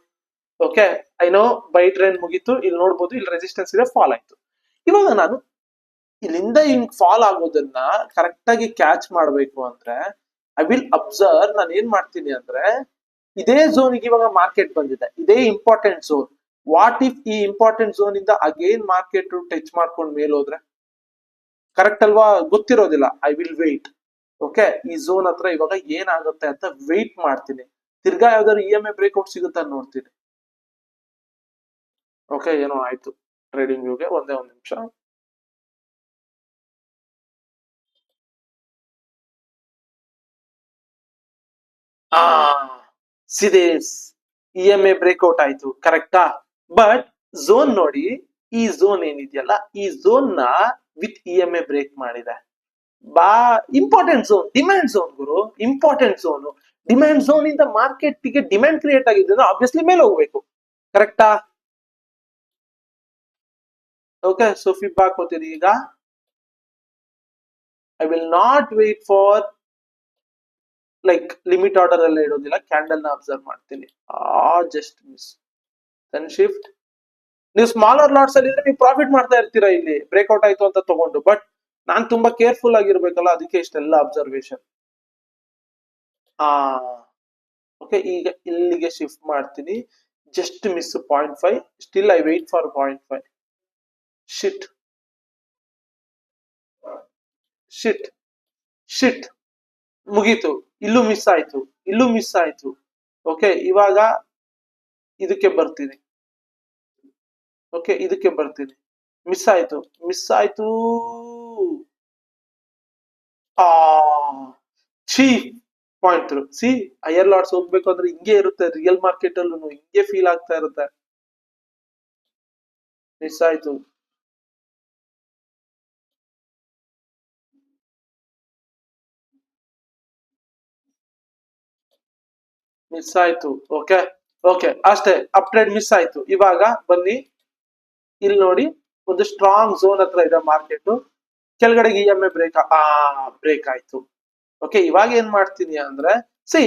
Okay, I know by trend ಮುಗೀತು. ಇಲ್ಲಿ ನೋಡ್ಬೋದು, ಇಲ್ಲಿ ರೆಸಿಸ್ಟೆನ್ಸ್ ಇದೆ, ಫಾಲ್ ಆಯ್ತು. ಇವಾಗ ನಾನು ಇಲ್ಲಿಂದ ಹಿಂಗ್ ಫಾಲ್ ಆಗೋದನ್ನ ಕರೆಕ್ಟ್ ಆಗಿ ಕ್ಯಾಚ್ ಮಾಡ್ಬೇಕು ಅಂದ್ರೆ ಐ ವಿಲ್ ಅಬ್ಸರ್ವ್. ನಾನು ಏನ್ ಮಾಡ್ತೀನಿ ಅಂದ್ರೆ ಇದೇ ಝೋನ್ಗೆ ಇವಾಗ ಮಾರ್ಕೆಟ್ ಬಂದಿದೆ, ಇದೇ ಇಂಪಾರ್ಟೆಂಟ್ ಝೋನ್. ವಾಟ್ ಇಫ್ ಈ ಇಂಪಾರ್ಟೆಂಟ್ ಝೋನ್ ಇಂದ ಅಗೇನ್ ಮಾರ್ಕೆಟ್ ಟಚ್ ಮಾಡ್ಕೊಂಡು ಮೇಲ್ ಹೋದ್ರೆ? ಕರೆಕ್ಟ್ ಅಲ್ವಾ? ಗೊತ್ತಿರೋದಿಲ್ಲ. I will weight. ಓಕೆ, ಈ ಝೋನ್ ಹತ್ರ ಇವಾಗ ಏನಾಗುತ್ತೆ ಅಂತ ವೆಯ್ಟ್ ಮಾಡ್ತೀನಿ. ತಿರ್ಗಾ ಯಾವ್ದಾದ್ರು ಇ ಎಂ ಎ ಬ್ರೇಕ್ಔಟ್ ಸಿಗುತ್ತಾ ನೋಡ್ತೀನಿ. ಓಕೆ, ಏನೋ ಆಯ್ತು ಟ್ರೇಡಿಂಗ್ ವ್ಯೂಗೆ. ಒಂದೇ ಒಂದ್ ನಿಮಿಷ. ಸಿದೇಸ್ ಇ ಎಂ ಎ ಬ್ರೇಕ್ಔಟ್ ಆಯ್ತು, ಕರೆಕ್ಟಾ? ಬಟ್ ಝೋನ್ ನೋಡಿ, ಈ ಝೋನ್ ಏನಿದೆಯಲ್ಲ, ಈ ಝೋನ್ ನ with E M A break ಮಾಡಿದೆ. ಇಂಪಾರ್ಟೆಂಟ್ ಝೋನ್, ಡಿಮ್ಯಾಂಡ್ ಝೋನ್ ಗುರು, ಇಂಪಾರ್ಟೆಂಟ್ ಝೋನ್. ಡಿಮ್ಯಾಂಡ್ ಝೋನ್ ಇಂದ ಮಾರ್ಕೆಟ್ ಗೆ ಡಿಮ್ಯಾಂಡ್ ಕ್ರಿಯೇಟ್ ಆಗಿದೆ, ಆಬ್ವಿಯಸ್ಲಿ ಮೇಲೆ ಹೋಗ್ಬೇಕು, ಕರೆಕ್ಟಾ? ಓಕೆ, ಸೊ ಫಿಬ್ ಹಾಕೋತೀರಿ. ಈಗ I will not wait for like limit order ಎಲ್ಲ ಇಡೋದಿಲ್ಲ, ಕ್ಯಾಂಡಲ್ ನ ಅಬ್ಸರ್ವ್ ಮಾಡ್ತೀನಿ. Just miss. Then shift. ನೀವು ಸ್ಮಾಲರ್ ಲಾಟ್ಸ್ ಅಲ್ಲಿ ಇದ್ರೆ ನೀವು ಪ್ರಾಫಿಟ್ ಮಾಡ್ತಾ ಇರ್ತೀರಾ ಇಲ್ಲಿ ಬ್ರೇಕ್ಔಟ್ ಆಯ್ತು ಅಂತ ತಗೊಂಡು. ಬಟ್ ನಾನ್ ತುಂಬಾ ಕೇರ್ಫುಲ್ ಆಗಿರ್ಬೇಕಲ್ಲ, ಅದಕ್ಕೆ ಇಷ್ಟೆಲ್ಲ ಅಬ್ಸರ್ವೇಷನ್. ಓಕೆ, ಈಗ ಇಲ್ಲಿಗೆ ಶಿಫ್ಟ್ ಮಾಡ್ತೀನಿ. Just miss 0.5. Still I wait for 0.5. Shit shit shit, ಮುಗೀತು. ಇಲ್ಲೂ ಮಿಸ್ ಆಯ್ತು, ಇಲ್ಲೂ ಮಿಸ್ ಆಯ್ತು. ಓಕೆ, ಇವಾಗ ಇದಕ್ಕೆ ಬರ್ತೀನಿ. ಓಕೆ, ಇದಕ್ಕೆ ಬರ್ತೀನಿ. ಮಿಸ್ ಆಯ್ತು, ಮಿಸ್ ಆಯ್ತು. ಛೀ, ಪಾಯಿಂಟ್. ಸಿ, ಹೈಯರ್ ಲಾಟ್ಸ್ ಹೋಗ್ಬೇಕು ಅಂದ್ರೆ ಹಿಂಗೆ ಇರುತ್ತೆ. ರಿಯಲ್ ಮಾರ್ಕೆಟ್ ಅಲ್ಲೂ ಹಿಂಗೆ ಫೀಲ್ ಆಗ್ತಾ ಇರುತ್ತೆ. ಮಿಸ್ ಆಯ್ತು. ಮಿಸ್ ಆಯ್ತು. ಓಕೆ, ಓಕೆ, ಅಷ್ಟೇ. ಅಪ್ ಟ್ರೇಡ್ ಮಿಸ್ ಆಯ್ತು. ಇವಾಗ ಬನ್ನಿ, ಇಲ್ಲಿ ನೋಡಿ, ಒಂದು ಸ್ಟ್ರಾಂಗ್ ಝೋನ್ ಹತ್ರ ಇದೆ ಮಾರ್ಕೆಟ್. ಕೆಳಗಡೆಗೆ ಇ ಎಂ ಎ ಬ್ರೇಕ್ ಆಯ್ತು. ಓಕೆ, ಇವಾಗ ಏನ್ ಮಾಡ್ತೀನಿ ಅಂದ್ರೆ ಸಿ,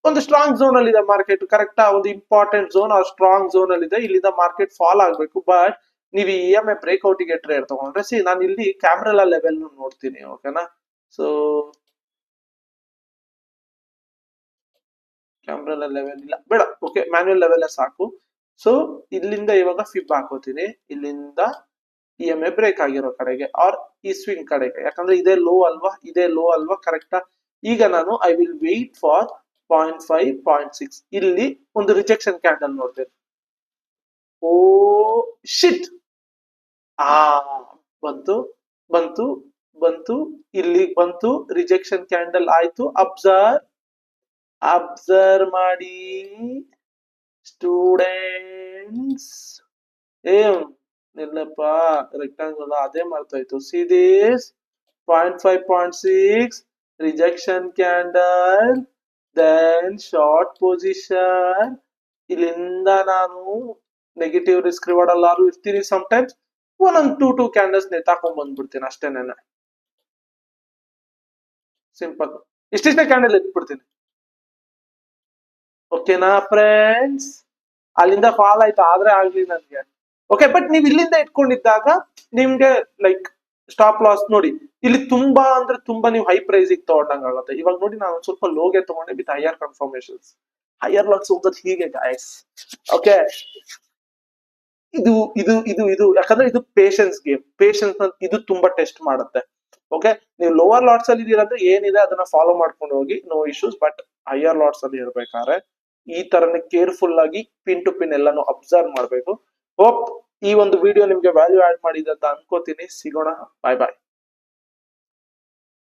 ಒಂದು ಸ್ಟ್ರಾಂಗ್ ಝೋನ್ ಅಲ್ಲಿ ಇದೆ ಮಾರ್ಕೆಟ್, ಕರೆಕ್ಟಾ? ಒಂದು ಇಂಪಾರ್ಟೆಂಟ್ ಝೋನ್ ಆ ಸ್ಟ್ರಾಂಗ್ ಝೋನ್ ಅಲ್ಲಿ ಇದೆ. ಇಲ್ಲಿಂದ ಮಾರ್ಕೆಟ್ ಫಾಲ್ ಆಗ್ಬೇಕು, ಬಟ್ ನೀವು ಇ ಎಂ ಎ ಬ್ರೇಕ್ಔಟ್ ಗೆ ಟ್ರೇಡ್ ತಗೊಂಡ್ರೆ, ಸಿ ನಾನು ಇಲ್ಲಿ ಕ್ಯಾಮ್ರಾ ಲೆವೆಲ್ ನೋಡ್ತೀನಿ. ಓಕೆನಾ? ಸೊ ಕ್ಯಾಮ್ರಾ ಲೆವೆಲ್ ಇಲ್ಲ, ಬೇಡ. ಓಕೆ, ಮ್ಯಾನ್ಯುಯಲ್ ಲೆವೆಲ್ ಸಾಕು. ಸೊ ಇಲ್ಲಿಂದ ಇವಾಗ ಫಿಬ್ ಹಾಕೋತೀನಿ, ಇಲ್ಲಿಂದ ಇ ಎಂ ಎ ಬ್ರೇಕ್ ಆಗಿರೋ ಕಡೆಗೆ ಆರ್ ಈ ಸ್ವಿಂಗ್ ಕಡೆಗೆ, ಯಾಕಂದ್ರೆ ಇದೇ ಲೋ ಅಲ್ವಾ, ಇದೇ ಲೋ ಅಲ್ವಾ, ಕರೆಕ್ಟಾ? ಈಗ ನಾನು ಐ ವಿಲ್ ವೇಟ್ ಫಾರ್ 0.5 0.6. ಇಲ್ಲಿ ಒಂದು ರಿಜೆಕ್ಷನ್ ಕ್ಯಾಂಡಲ್ ನೋಡ್ತೇನೆ. ಓ ಶಿಟ್, ಬಂತು ಬಂತು ಬಂತು, ಇಲ್ಲಿ ಬಂತು, ರಿಜೆಕ್ಷನ್ ಕ್ಯಾಂಡಲ್ ಆಯ್ತು. ಅಬ್ಸರ್ವ್ ಮಾಡಿ ಸ್ಟೂಡೆಂಟ್ಸ್. ಏನ್ ನಿಲ್ಲಪ್ಪ, ರೆಕ್ಟಾಂಗಲ್ ಅದೇ ಮಾಡ್ತಾಯ್ತು. See this 0.5, 0.6, rejection candle, then short position. ಇಲ್ಲಿಂದ ನಾನು ನೆಗೆಟಿವ್ ರಿಸ್ಕ್ ರಿವಾರ್ಡ್ ಅಲ್ಲಾರು ಇರ್ತೀನಿ ಸಮಟೈಮ್ಸ್. ಒಂದೊಂದು ಟೂ ಕ್ಯಾಂಡಲ್ಸ್ ನೆತಾಕೊಂಡ್ ಬಂದ್ಬಿಡ್ತೀನಿ ಅಷ್ಟೇನೆ. ಸಿಂಪಲ್. ಇಷ್ಟಿಷ್ಟೇ ಕ್ಯಾಂಡಲ್ ಎತ್ಬಿಡ್ತೀನಿ. ಓಕೆನಾ ಫ್ರೆಂಡ್ಸ್? ಅಲ್ಲಿಂದ ಫಾಲ್ ಆಯ್ತು ಆದ್ರೆ ಆಗ್ಲಿ ನನ್ಗೆ. ಓಕೆ, ಬಟ್ ನೀವ್ ಇಲ್ಲಿಂದ ಇಟ್ಕೊಂಡಿದ್ದಾಗ ನಿಮ್ಗೆ ಲೈಕ್ ಸ್ಟಾಪ್ ಲಾಸ್ ನೋಡಿ, ಇಲ್ಲಿ ತುಂಬಾ ಅಂದ್ರೆ ತುಂಬಾ ನೀವು ಹೈ ಪ್ರೈಸ್ ತಗೊಂಡಂಗ ಆಗುತ್ತೆ. ಇವಾಗ ನೋಡಿ ನಾನು ಸ್ವಲ್ಪ ಲೋಗೆ ತಗೊಂಡೆ ವಿತ್ ಹೈಯರ್ ಕನ್ಫರ್ಮೇಶನ್ಸ್. ಹೈಯರ್ ಲಾಸ್ ಹೋಗೋದು ಹೀಗೆ ಗಾಯ್ಸ್. ಓಕೆ, ಇದು ಇದು ಇದು ಇದು ಯಾಕಂದ್ರೆ ಇದು ಪೇಷನ್ಸ್ ಗೇಮ್. ಪೇಷನ್ಸ್ ಇದು ತುಂಬಾ ಟೆಸ್ಟ್ ಮಾಡುತ್ತೆ. ಓಕೆ, ನೀವು ಲೋವರ್ ಲಾಟ್ಸ್ ಅಲ್ಲಿ ಇದೀರಂದ್ರೆ ಏನಿದೆ ಅದನ್ನ ಫಾಲೋ ಮಾಡ್ಕೊಂಡು ಹೋಗಿ, no issues. But higher lots ಅಲ್ಲಿ ಇರ್ಬೇಕಾದ್ರೆ ಈ ತರನೇ ಕೇರ್ಫುಲ್ ಆಗಿ ಪಿನ್ ಟು ಪಿನ್ ಎಲ್ಲಾನು ಅಬ್ಸರ್ವ್ ಮಾಡ್ಬೇಕು. ಹೋಪ್ ಈ ಒಂದು ವಿಡಿಯೋ ನಿಮ್ಗೆ ವ್ಯಾಲ್ಯೂ ಆಡ್ ಮಾಡಿದೆ ಅಂತ ಅನ್ಕೋತೀನಿ. ಸಿಗೋಣ, ಬಾಯ್ ಬಾಯ್.